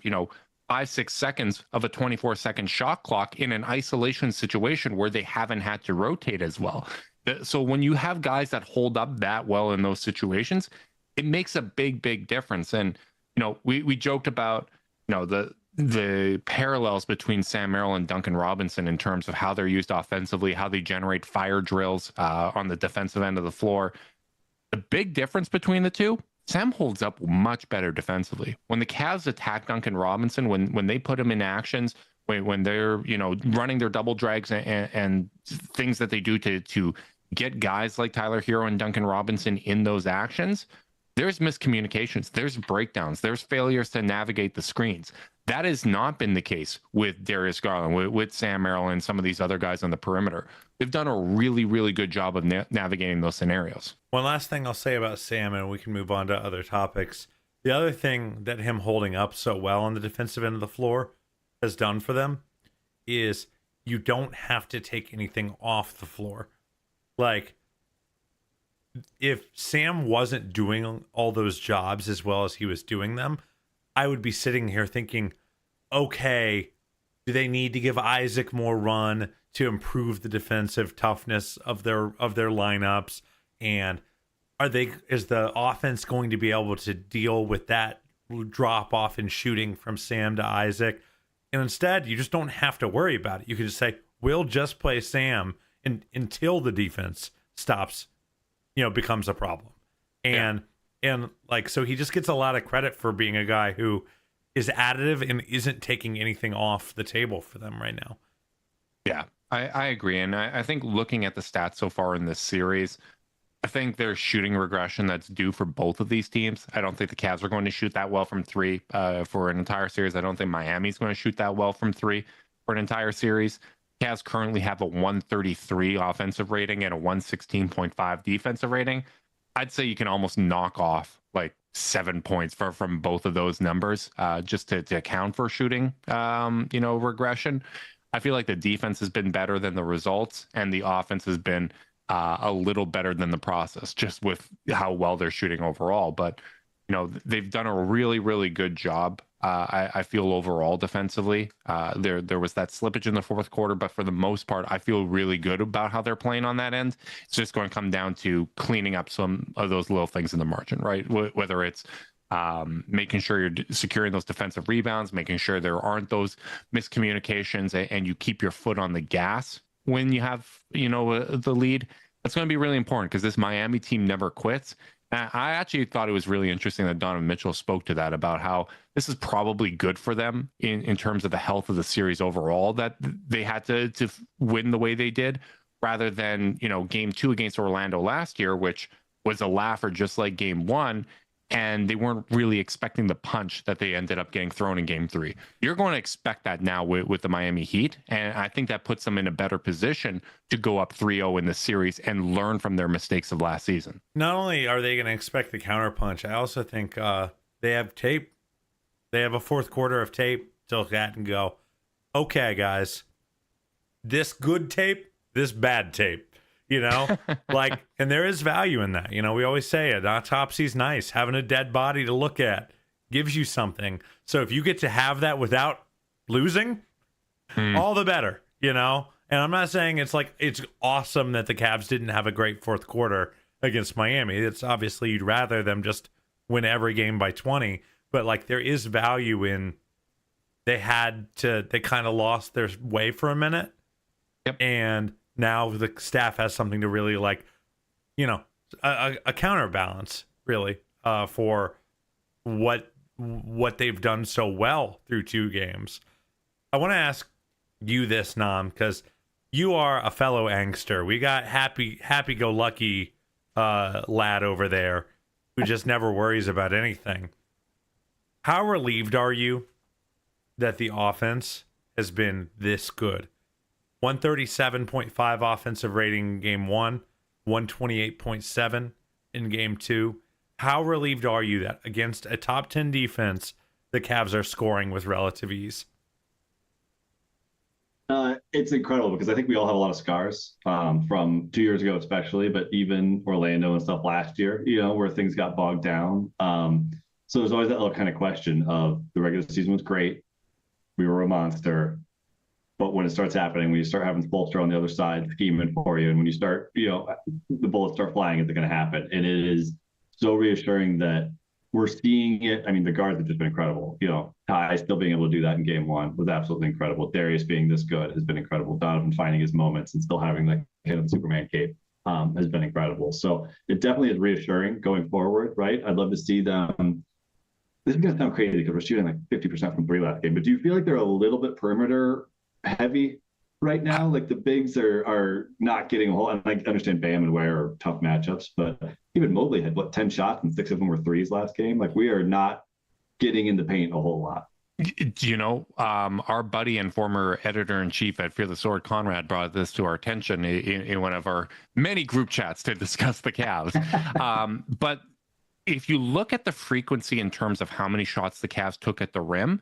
5-6 seconds of a 24-second shot clock in an isolation situation where they haven't had to rotate as well. So when you have guys that hold up that well in those situations, it makes a big difference. And we joked about the parallels between Sam Merrill and Duncan Robinson in terms of how they're used offensively, how they generate fire drills on the defensive end of the floor. The big difference between the two, Sam holds up much better defensively. When the Cavs attack Duncan Robinson, when they put him in actions, when they're running their double drags and things that they do to get guys like Tyler Hero and Duncan Robinson in those actions, there's miscommunications, there's breakdowns, there's failures to navigate the screens. That has not been the case with Darius Garland, with Sam Merrill, and some of these other guys on the perimeter. They've done a really good job of navigating those scenarios. One last thing I'll say about Sam, and we can move on to other topics. The other thing that him holding up so well on the defensive end of the floor has done for them is you don't have to take anything off the floor Like, if Sam wasn't doing all those jobs as well as he was doing them, I would be sitting here thinking, okay, do they need to give Isaac more run to improve the defensive toughness of their lineups? And is the offense going to be able to deal with that drop off in shooting from Sam to Isaac? And instead, you just don't have to worry about it. You can just say, we'll just play Sam until the defense stops, becomes a problem. And like, so he just gets a lot of credit for being a guy who is additive and isn't taking anything off the table for them right now. Yeah, I agree. And I think looking at the stats so far in this series, I think there's shooting regression that's due for both of these teams. I don't think the Cavs are going to shoot that well from three for an entire series. I don't think Miami's going to shoot that well from three for an entire series. Cavs currently have a 133 offensive rating and a 116.5 defensive rating. I'd say you can almost knock off like 7 points from both of those numbers just to account for shooting, regression. I feel like the defense has been better than the results, and the offense has been a little better than the process, just with how well they're shooting overall. But, they've done a really, really good job. I feel overall defensively. There was that slippage in the fourth quarter, but for the most part, I feel really good about how they're playing on that end. It's just going to come down to cleaning up some of those little things in the margin, right? Whether it's making sure you're securing those defensive rebounds, making sure there aren't those miscommunications, and you keep your foot on the gas when you have, the lead. That's going to be really important because this Miami team never quits. I actually thought it was really interesting that Donovan Mitchell spoke to that, about how this is probably good for them in terms of the health of the series overall, that they had to win the way they did, rather than, game 2 against Orlando last year, which was a laugher just like game 1. And they weren't really expecting the punch that they ended up getting thrown in game 3. You're going to expect that now with the Miami Heat. And I think that puts them in a better position to go up 3-0 in the series and learn from their mistakes of last season. Not only are they going to expect the counterpunch, I also think they have tape. They have a fourth quarter of tape to look at and go, okay, guys, this good tape, this bad tape. Like, and there is value in that. We always say it. Autopsy's nice. Having a dead body to look at gives you something. So if you get to have that without losing, all the better, And I'm not saying it's awesome that the Cavs didn't have a great fourth quarter against Miami. It's obviously you'd rather them just win every game by 20. But like, there is value in they kind of lost their way for a minute. Yep. And now the staff has something to really a counterbalance really for what they've done so well through 2 games. I want to ask you this, Nam, because you are a fellow angster. We got happy-go-lucky lad over there who just never worries about anything. How relieved are you that the offense has been this good? 137.5 offensive rating in game 1, 128.7 in game 2. How relieved are you that against a top 10 defense, the Cavs are scoring with relative ease? It's incredible because I think we all have a lot of scars from 2 years ago, especially, but even Orlando and stuff last year, where things got bogged down. So there's always that little kind of question of the regular season was great. We were a monster. But when it starts happening, when you start having Spoelstra on the other side scheming for you, and when you start, the bullets start flying, it's going to happen. And it is so reassuring that we're seeing it. I mean, the guards have just been incredible. Ty still being able to do that in game 1 was absolutely incredible. Darius being this good has been incredible. Donovan finding his moments and still having that kind of Superman cape has been incredible. So it definitely is reassuring going forward, right? I'd love to see them. This is going to sound crazy because we're shooting like 50% from 3 last game, but do you feel like they're a little bit perimeter heavy right now? Like the bigs are not getting a whole, and I understand Bam and Ware are tough matchups, but even Mobley had 10 shots and 6 of them were threes last game. Like we are not getting in the paint a whole lot. Our buddy and former editor-in-chief at Fear the Sword, Conrad, brought this to our attention in one of our many group chats to discuss the Cavs. But if you look at the frequency in terms of how many shots the Cavs took at the rim,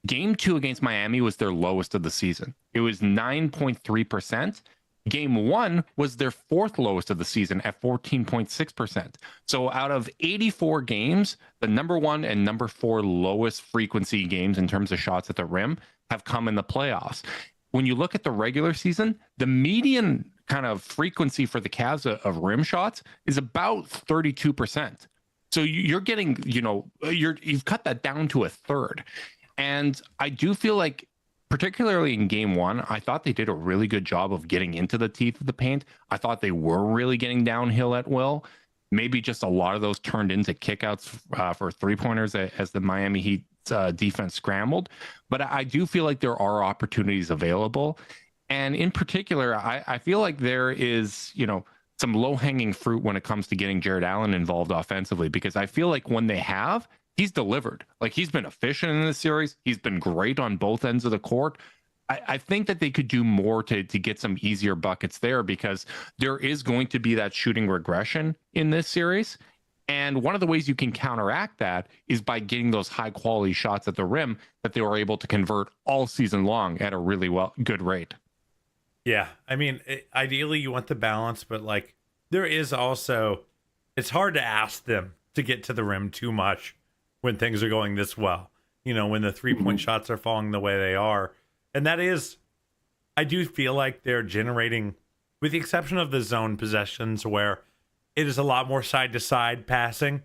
Game 2 against Miami was their lowest of the season. It was 9.3%. Game 1 was their 4th lowest of the season at 14.6%. So out of 84 games, the number 1 and number 4 lowest frequency games in terms of shots at the rim have come in the playoffs. When you look at the regular season, the median kind of frequency for the Cavs of rim shots is about 32%. So you're getting, you've cut that down to a third. And I do feel like, particularly in game 1, I thought they did a really good job of getting into the teeth of the paint. I thought they were really getting downhill at will. Maybe just a lot of those turned into kickouts for three-pointers as the Miami Heat defense scrambled. But I do feel like there are opportunities available. And in particular, I feel like there is, some low-hanging fruit when it comes to getting Jared Allen involved offensively, because I feel like when they have, he's delivered. Like, he's been efficient in this series. He's been great on both ends of the court. I think that they could do more to get some easier buckets there, because there is going to be that shooting regression in this series. And one of the ways you can counteract that is by getting those high quality shots at the rim that they were able to convert all season long at a really good rate. Yeah. I mean, ideally you want the balance, but like there is also, it's hard to ask them to get to the rim too much when things are going this well, when the 3-point shots are falling the way they are. And that is, I do feel like they're generating, with the exception of the zone possessions where it is a lot more side to side passing,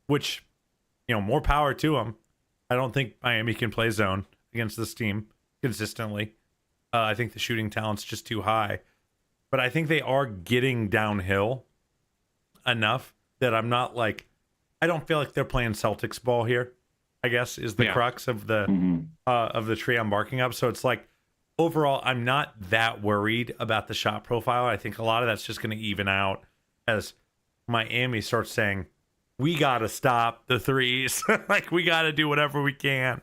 which, more power to them. I don't think Miami can play zone against this team consistently. I think the shooting talent's just too high, but I think they are getting downhill enough that I'm not like, I don't feel like they're playing Celtics ball here, I guess, is the crux of the tree I'm barking up. So it's like, overall, I'm not that worried about the shot profile. I think a lot of that's just going to even out as Miami starts saying, we got to stop the threes. Like, we got to do whatever we can.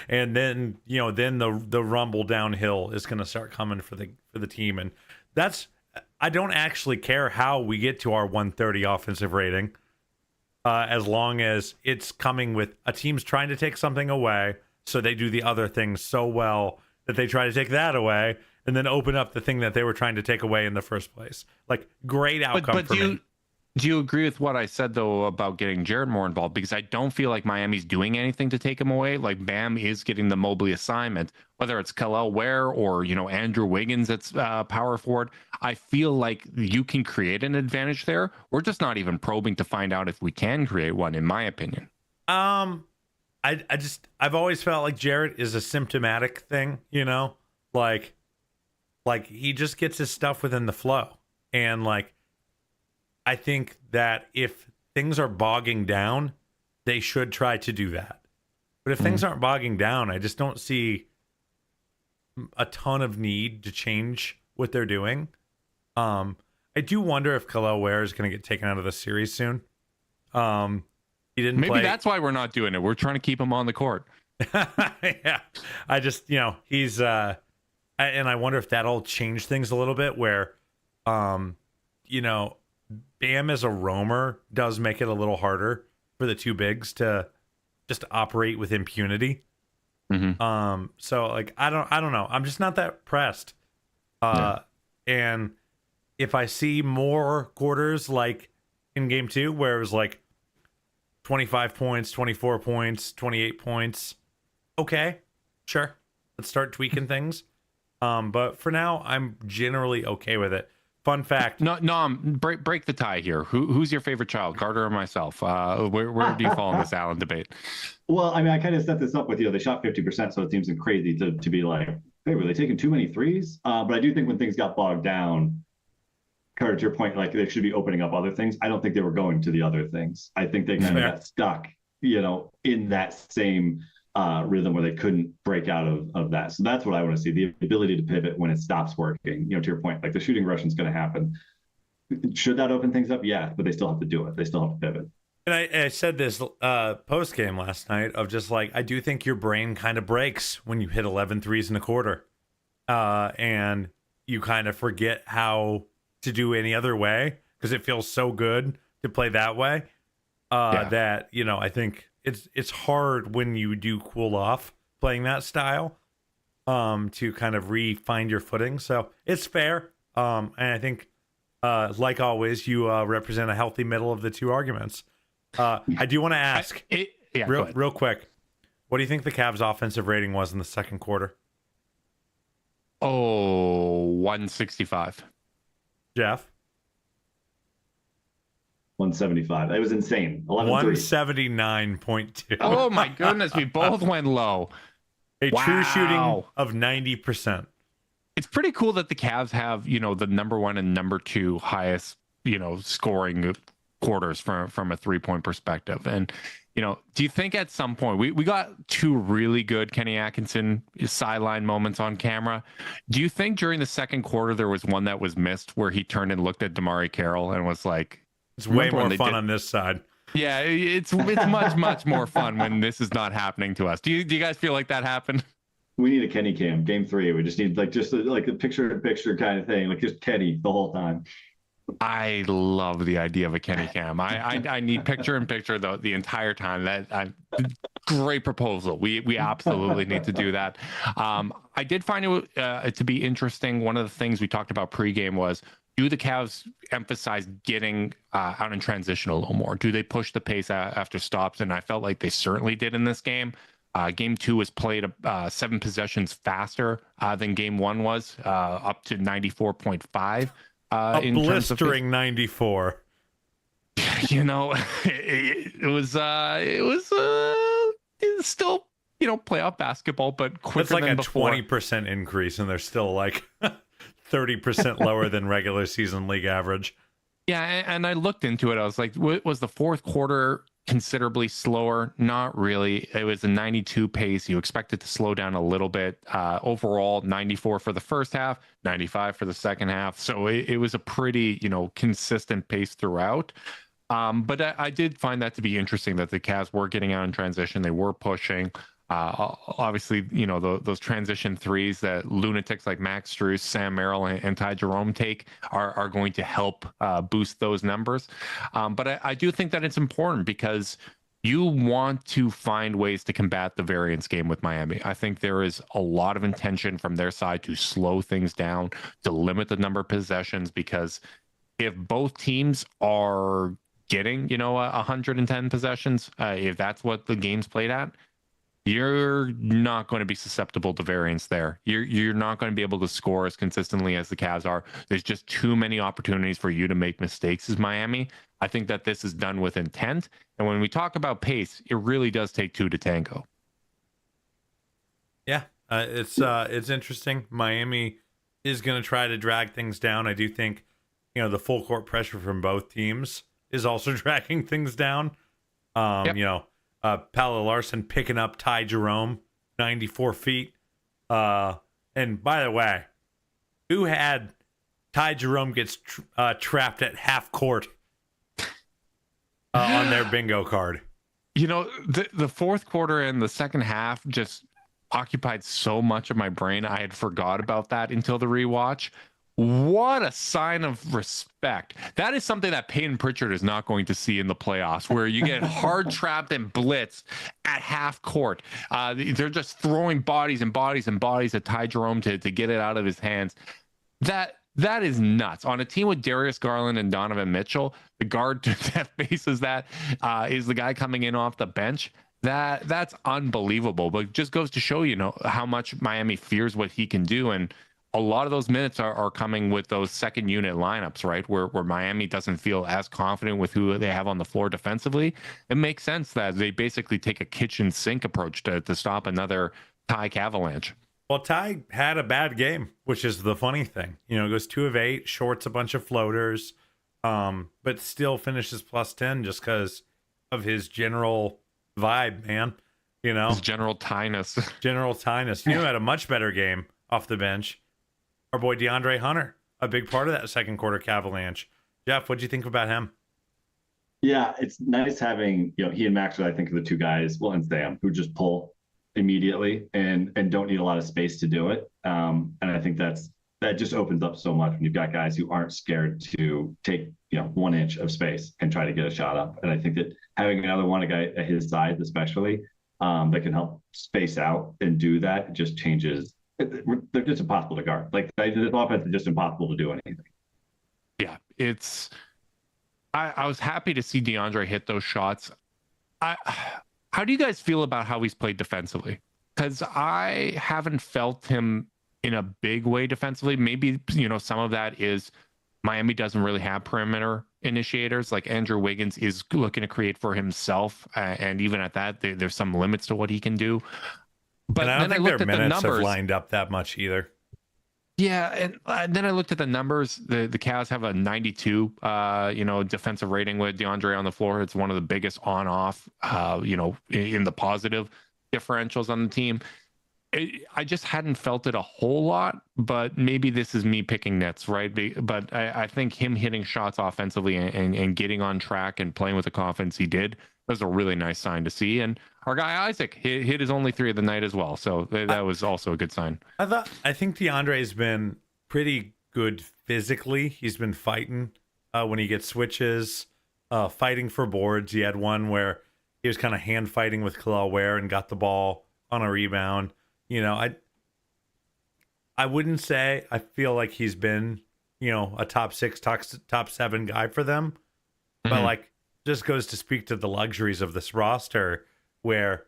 And then, then the rumble downhill is going to start coming for the team. And I don't actually care how we get to our 130 offensive rating. As long as it's coming with a team's trying to take something away, so they do the other things so well that they try to take that away and then open up the thing that they were trying to take away in the first place. Like, great outcome for me. Do you agree with what I said, though, about getting Jared more involved? Because I don't feel like Miami's doing anything to take him away. Like, Bam is getting the Mobley assignment, whether it's Kel'el Ware or, Andrew Wiggins that's power forward. I feel like you can create an advantage there. We're just not even probing to find out if we can create one, in my opinion. I've always felt like Jared is a symptomatic thing, like he just gets his stuff within the flow. And like, I think that if things are bogging down, they should try to do that. But if things aren't bogging down, I just don't see a ton of need to change what they're doing. I do wonder if Kel'el Ware is going to get taken out of the series soon. He didn't Maybe play. That's why we're not doing it. We're trying to keep him on the court. Yeah. I just, he's, and I wonder if that'll change things a little bit where, Bam as a roamer does make it a little harder for the two bigs to just operate with impunity. So like, I don't know. I'm just not that pressed. And if I see more quarters like in game 2, where it was like 25 points, 24 points, 28 points. Okay, sure. Let's start tweaking things. But for now, I'm generally okay with it. Fun fact. No, break the tie here. Who's your favorite child, Carter or myself? Where do you fall in this Allen debate? Well, I mean, I kind of set this up with, they shot 50%, so it seems crazy to be like, hey, were they taking too many threes? But I do think when things got bogged down, Carter, to your point, like they should be opening up other things. I don't think they were going to the other things. I think they kind of got stuck, in that same rhythm where they couldn't break out of that. So that's what I want to see, the ability to pivot when it stops working. To your point, like the shooting rush is going to happen. Should that open things up? Yeah, but they still have to do it. They still have to pivot. And I said this post game last night of just like, I do think your brain kind of breaks when you hit 11 threes in a quarter. And you kind of forget how to do any other way because it feels so good to play that way. That, I think it's hard when you do cool off playing that style to kind of re-find your footing. So it's fair. And I think, like always, you represent a healthy middle of the two arguments. I do want to ask, real quick, what do you think the Cavs' offensive rating was in the second quarter? 165. Jeff? 175. It was insane. 179.2. Oh my goodness, we both went low. A true shooting of 90%. It's pretty cool that the Cavs have, the number one and number two highest, scoring quarters from a 3-point perspective. And, do you think at some point we got two really good Kenny Atkinson sideline moments on camera? Do you think during the second quarter there was one that was missed where he turned and looked at Damari Carroll and was like, it's way more fun on this side. Yeah, it's much more fun when this is not happening to us. Do you guys feel like that happened? We need a Kenny cam, game 3. We just need like a picture-in-picture kind of thing, like just Kenny the whole time. I love the idea of a Kenny cam. I need picture-in-picture the entire time. Great proposal. We absolutely need to do that. I did find it to be interesting. One of the things we talked about pregame was, do the Cavs emphasize getting out in transition a little more? Do they push the pace after stops? And I felt like they certainly did in this game. Game 2 was played 7 possessions faster than Game 1 was, up to 94.5. A blistering 94. It was still playoff basketball, but quicker it's like than a before. 20% increase, and they're still like 30% lower than regular season league average. Yeah, and I looked into it. I was like, was the fourth quarter considerably slower? Not really. It was a 92 pace. You expect it to slow down a little bit. Overall, 94 for the first half, 95 for the second half. So it was a pretty, consistent pace throughout. But I did find that to be interesting that the Cavs were getting out in transition. They were pushing. Obviously, those transition threes that lunatics like Max Strus, Sam Merrill, and Ty Jerome take are going to help boost those numbers. But I do think that it's important because you want to find ways to combat the variance game with Miami. I think there is a lot of intention from their side to slow things down, to limit the number of possessions, because if both teams are getting, 110 possessions, if that's what the game's played at, you're not going to be susceptible to variance there. You're not going to be able to score as consistently as the Cavs are. There's just too many opportunities for you to make mistakes as Miami. I think that this is done with intent. And when we talk about pace, it really does take two to tango. Yeah, it's interesting. Miami is going to try to drag things down. I do think, the full court pressure from both teams is also dragging things down. Paolo Larson picking up Ty Jerome, 94 feet. And by the way, who had Ty Jerome gets trapped at half court on their bingo card? The fourth quarter and the second half just occupied so much of my brain. I had forgot about that until the rewatch. What a sign of respect. That is something that Peyton Pritchard is not going to see in the playoffs, where you get hard trapped and blitzed at half court. They're just throwing bodies and bodies and bodies at Ty Jerome to get it out of his hands. That is nuts. On a team with Darius Garland and Donovan Mitchell, the guard that faces that is the guy coming in off the bench. That's unbelievable, but it just goes to show, how much Miami fears what he can do. And a lot of those minutes are coming with those second unit lineups, right? Where Miami doesn't feel as confident with who they have on the floor defensively. It makes sense that they basically take a kitchen sink approach to stop another Ty Avalanche. Well, Ty had a bad game, which is the funny thing. Goes 2 of 8, shorts a bunch of floaters, but still finishes plus 10 just because of his general vibe, man. His general Tyness. General Tyness. Had a much better game off the bench. Our boy DeAndre Hunter, a big part of that second quarter Cavalanche. Jeff, what'd you think about him? Yeah, it's nice having, he and Maxwell, I think, are the two guys, well, and Sam, who just pull immediately and don't need a lot of space to do it. And I think that just opens up so much when you've got guys who aren't scared to take, 1 inch of space and try to get a shot up. And I think that having another one, a guy at his size especially, that can help space out and do that, it just changes they're just impossible to guard. Like this offense is just impossible to do anything. Yeah, I was happy to see DeAndre hit those shots. How do you guys feel about how he's played defensively? Because I haven't felt him in a big way defensively. Maybe, some of that is Miami doesn't really have perimeter initiators. Like Andrew Wiggins is looking to create for himself. And even at that, there's some limits to what he can do. But and I don't think their minutes have lined up that much either. Yeah, and then I looked at the numbers. The Cavs have a 92, defensive rating with DeAndre on the floor. It's one of the biggest on-off, in the positive differentials on the team. I just hadn't felt it a whole lot, but maybe this is me picking nits, right? But I think him hitting shots offensively and getting on track and playing with the confidence he did was a really nice sign to see. And our guy Isaac hit his only 3 of the night as well, so that was also a good sign. I think DeAndre's been pretty good physically. He's been fighting when he gets switches, fighting for boards. He had one where he was kind of hand fighting with Khalil Ware and got the ball on a rebound. I wouldn't say I feel like he's been, a top 6, top 7 guy for them, but like just goes to speak to the luxuries of this roster where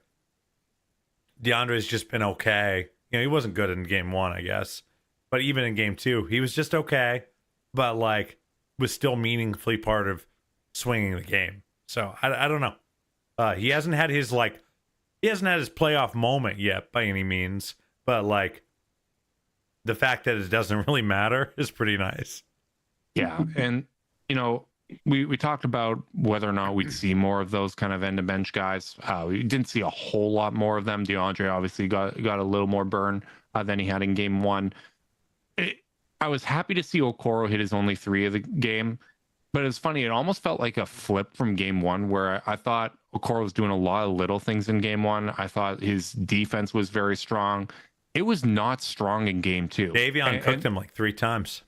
DeAndre's just been okay. He wasn't good in game 1, I guess, but even in game 2, he was just okay, but like was still meaningfully part of swinging the game. So I don't know. He hasn't had his playoff moment yet by any means, but like the fact that it doesn't really matter is pretty nice. Yeah. And, we talked about whether or not we'd see more of those kind of end of bench guys. We didn't see a whole lot more of them. DeAndre obviously got a little more burn than he had in game 1. I was happy to see Okoro hit his only 3 of the game, but it's funny. It almost felt like a flip from game 1 where I thought Okoro was doing a lot of little things in game 1. I thought his defense was very strong. It was not strong in game 2. Davion cooked him like 3 times.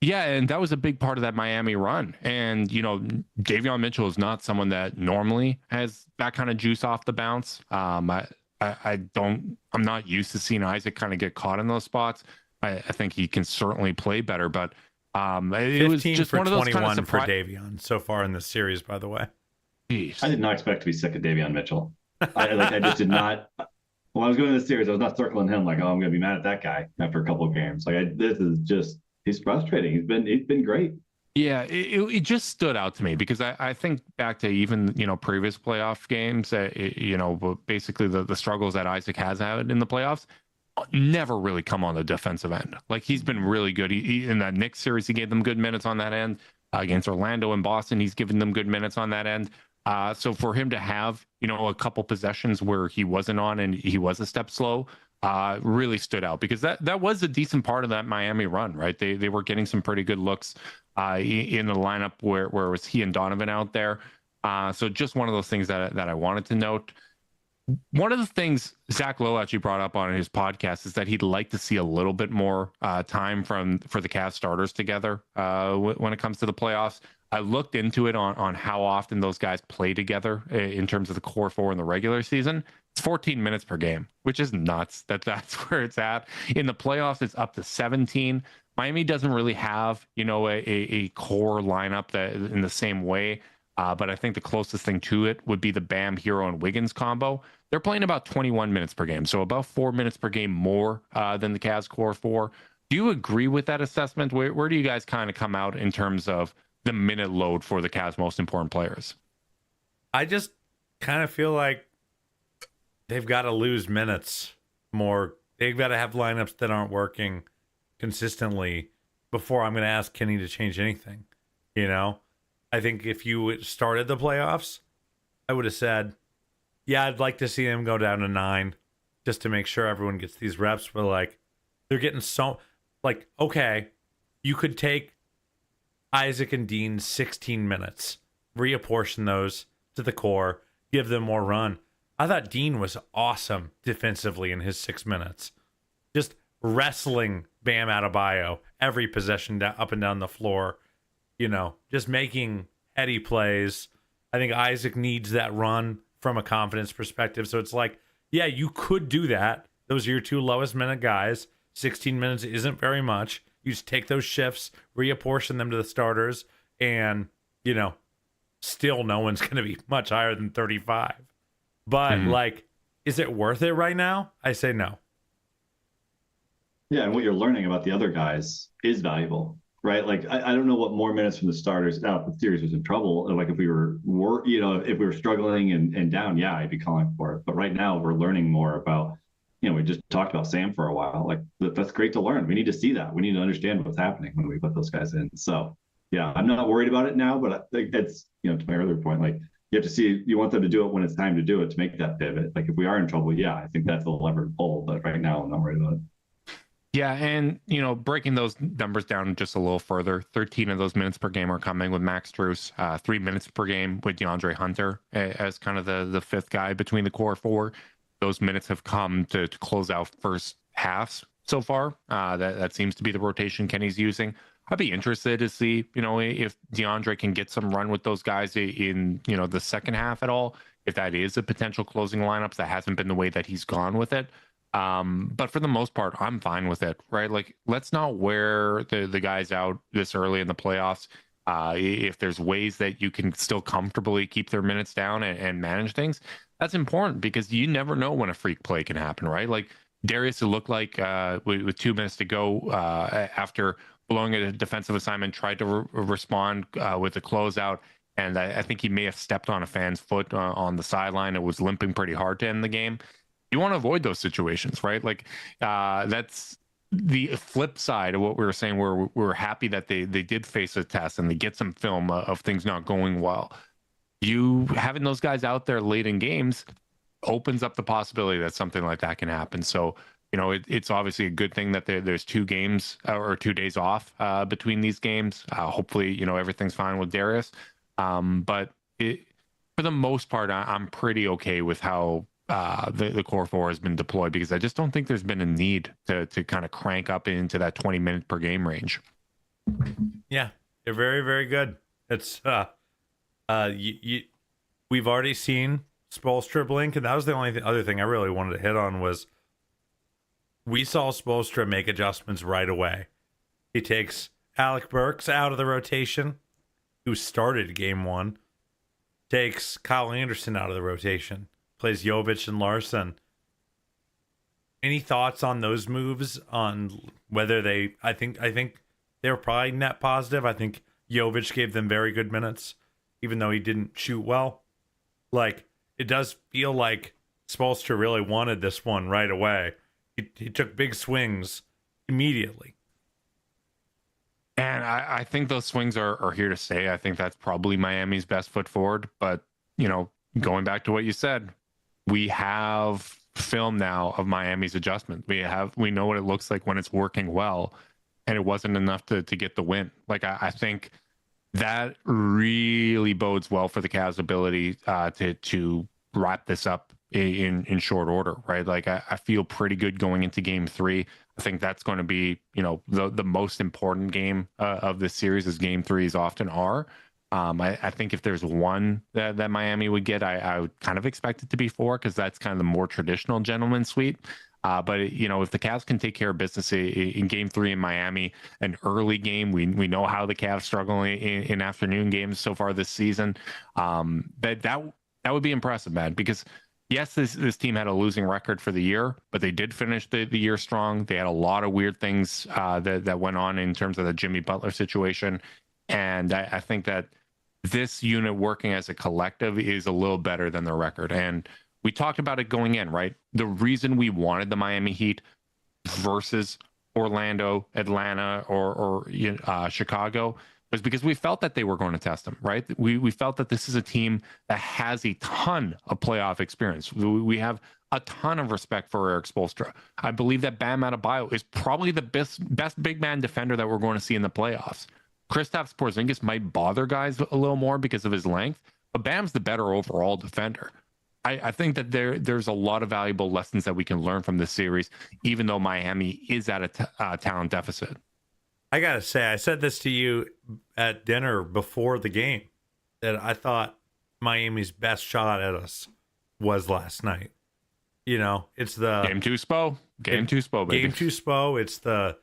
Yeah, and that was a big part of that Miami run. And, Davion Mitchell is not someone that normally has that kind of juice off the bounce. I'm not used to seeing Isaac kind of get caught in those spots. I think he can certainly play better, but it was just one of those kind of for Davion so far in this series, by the way. Jeez. I did not expect to be sick of Davion Mitchell. I just did not. When I was going to this series, I was not circling him like, oh, I'm going to be mad at that guy after a couple of games. He's frustrating. He's been great. Yeah, it just stood out to me because I think back to even, previous playoff games, basically the struggles that Isaac has had in the playoffs never really come on the defensive end. Like he's been really good. He in that Knicks series, he gave them good minutes on that end. Against Orlando and Boston, he's given them good minutes on that end. So for him to have, a couple possessions where he wasn't on and he was a step slow, really stood out because that was a decent part of that Miami run, right? They were getting some pretty good looks in the lineup where it was he and Donovan out there. So just one of those things that I wanted to note. One of the things Zach Lowe actually brought up on his podcast is that he'd like to see a little bit more time for the Cavs starters together when it comes to the playoffs. I looked into it on how often those guys play together in terms of the core 4 in the regular season. It's 14 minutes per game, which is nuts. That's where it's at. In the playoffs, it's up to 17. Miami doesn't really have, a core lineup that in the same way. But I think the closest thing to it would be the Bam, Hero, and Wiggins combo. They're playing about 21 minutes per game, so about 4 minutes per game more than the Cavs core 4. Do you agree with that assessment? Where do you guys kind of come out in terms of the minute load for the Cavs' most important players? I just kind of feel like they've got to lose minutes more. They've got to have lineups that aren't working consistently before I'm going to ask Kenny to change anything. I think if you started the playoffs, I would have said, yeah, I'd like to see them go down to 9 just to make sure everyone gets these reps. But like, they're getting okay, you could take Isaac and Dean 16 minutes, reapportion those to the core, give them more run. I thought Dean was awesome defensively in his 6 minutes. Just wrestling Bam Adebayo every possession up and down the floor. Just making heady plays. I think Isaac needs that run from a confidence perspective. So it's like, yeah, you could do that. Those are your 2 lowest minute guys. 16 minutes isn't very much. You just take those shifts, reapportion them to the starters, and, still no one's going to be much higher than 35. But, is it worth it right now? I say no. Yeah, and what you're learning about the other guys is valuable, right? Like, I don't know what more minutes from the starters. Now, if the series was in trouble, like if we were if we were struggling and down, yeah, I'd be calling for it. But right now, we're learning more about, we just talked about Sam for a while. Like, that's great to learn. We need to see that. We need to understand what's happening when we put those guys in. So, yeah, I'm not worried about it now, but I think it's, to my earlier point, like, you have to see, you want them to do it when it's time to do it, to make that pivot. Like, if we are in trouble, yeah, I think that's a lever to pull. But right now, I'm not worried about it. Yeah, and breaking those numbers down just a little further, 13 of those minutes per game are coming with Max Strus, 3 minutes per game with DeAndre Hunter as kind of the fifth guy between the core four. Those minutes have come to close out first halves so far. That seems to be the rotation Kenny's using. I'd be interested to see, if DeAndre can get some run with those guys in, the second half at all. If that is a potential closing lineups, that hasn't been the way that he's gone with it. But for the most part, I'm fine with it, right? Like, let's not wear the guys out this early in the playoffs. If there's ways that you can still comfortably keep their minutes down and manage things, that's important, because you never know when a freak play can happen, right? Like, Darius, it looked like with 2 minutes to go after blowing a defensive assignment, tried to respond with a closeout. And I think he may have stepped on a fan's foot on the sideline. It was limping pretty hard to end the game. You want to avoid those situations, right? Like, that's the flip side of what we were saying, where we're happy that they did face a test and they get some film of things not going well. You having those guys out there late in games opens up the possibility that something like that can happen. So, it's obviously a good thing that there's 2 games or 2 days off between these games. Hopefully, everything's fine with Darius. But for the most part, I'm pretty okay with how the core four has been deployed, because I just don't think there's been a need to kind of crank up into that 20 minute per game range. Yeah, they're very, very good. It's we've already seen Spoelstra blink, and that was the only other thing I really wanted to hit on was we saw Spoelstra make adjustments right away. He takes Alec Burks out of the rotation, who started game 1, takes Kyle Anderson out of the rotation, plays Jovic and Larson. Any thoughts on those moves, on whether I think they were probably net positive. I think Jovic gave them very good minutes, even though he didn't shoot well. Like, it does feel like Spoelstra really wanted this one right away. He took big swings immediately. And I think those swings are here to stay. I think that's probably Miami's best foot forward. But, going back to what you said, we have film now of Miami's adjustment. We know what it looks like when it's working well, and it wasn't enough to get the win. Like, I think that really bodes well for the Cavs' ability to wrap this up in short order, right? Like, I feel pretty good going into game 3. I think that's going to be, the most important game of this series, as game 3s often are. I think if there's one that Miami would get, I would kind of expect it to be 4, because that's kind of the more traditional gentleman sweep. But if the Cavs can take care of business in game 3 in Miami, an early game, we know how the Cavs struggle in afternoon games so far this season. That would be impressive, man, because yes, this team had a losing record for the year, but they did finish the year strong. They had a lot of weird things that went on in terms of the Jimmy Butler situation. And I think that this unit working as a collective is a little better than the record. And we talked about it going in, right? The reason we wanted the Miami Heat versus Orlando, Atlanta, or Chicago was because we felt that they were going to test them, right? We felt that this is a team that has a ton of playoff experience. We have a ton of respect for Eric Spoelstra. I believe that Bam Adebayo is probably the best big man defender that we're going to see in the playoffs. Kristaps Porzingis might bother guys a little more because of his length, but Bam's the better overall defender. I think that there's a lot of valuable lessons that we can learn from this series, even though Miami is at a talent deficit. I got to say, I said this to you at dinner before the game, that I thought Miami's best shot at us was last night. You know, it's the Game 2 SPO. Game 2 SPO, baby. Game 2 SPO. It's the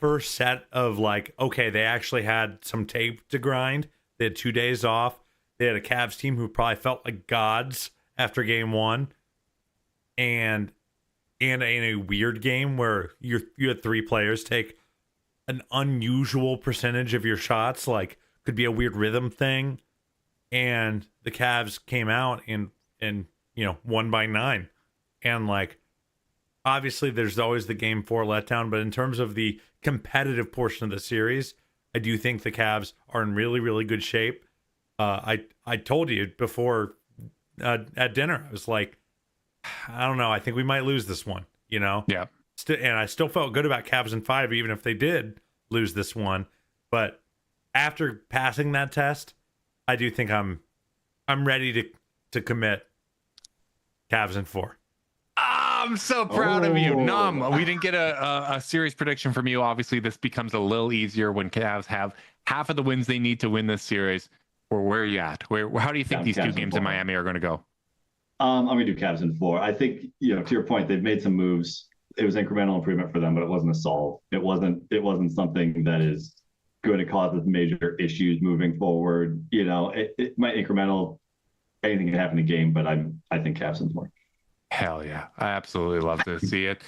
first set of like, okay, they actually had some tape to grind. They had 2 days off. They had a Cavs team who probably felt like gods after game 1. And in a weird game where you had 3 players take an unusual percentage of your shots, like could be a weird rhythm thing. And the Cavs came out and won by 9. And like, obviously there's always the game 4 letdown, but in terms of the competitive portion of the series, I do think the Cavs are in really, really good shape. I told you before at dinner, I was like, I don't know. I think we might lose this one, you know? Yeah. And I still felt good about Cavs in 5, even if they did lose this one. But after passing that test, I do think I'm ready to commit Cavs in 4. I'm so proud of you. We didn't get a series prediction from you. Obviously, this becomes a little easier when Cavs have half of the wins they need to win this series. Or where are you at? How do you think these Cavs 2 games in Miami are going to go? I'm going to do Cavs in 4. I think, to your point, they've made some moves. It was incremental improvement for them, but it wasn't a solve. It wasn't something that is going to cause us major issues moving forward. It might incremental. Anything can happen in a game, but I think Cavs in 4. Hell yeah. I absolutely love to see it.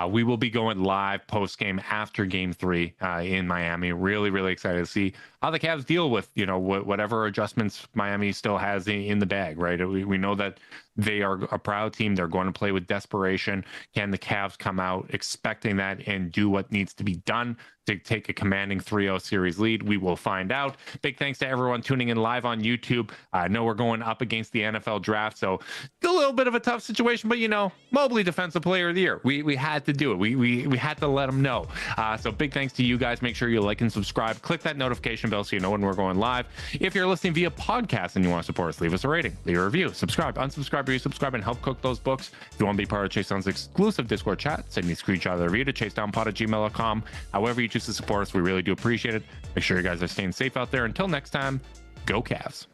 We will be going live post-game after game 3 in Miami. Really, really excited to see how the Cavs deal with, whatever adjustments Miami still has in the bag, right? We know that they are a proud team. They're going to play with desperation. Can the Cavs come out expecting that and do what needs to be done to take a commanding 3-0 series lead? We will find out. Big thanks to everyone tuning in live on YouTube. I know we're going up against the NFL draft, so a little bit of a tough situation, but Mobley Defensive Player of the Year. We had to do it. We had to let them know. So big thanks to you guys. Make sure you like and subscribe. Click that notification bell so you know when we're going live. If you're listening via podcast and you want to support us, leave us a rating, leave a review, subscribe, unsubscribe, resubscribe, and help cook those books. If you want to be part of Chase Down's exclusive Discord chat, send me a screenshot of the review to chasedownpod@gmail.com. However you choose to support us, we really do appreciate it. Make sure you guys are staying safe out there. Until next time, go Cavs.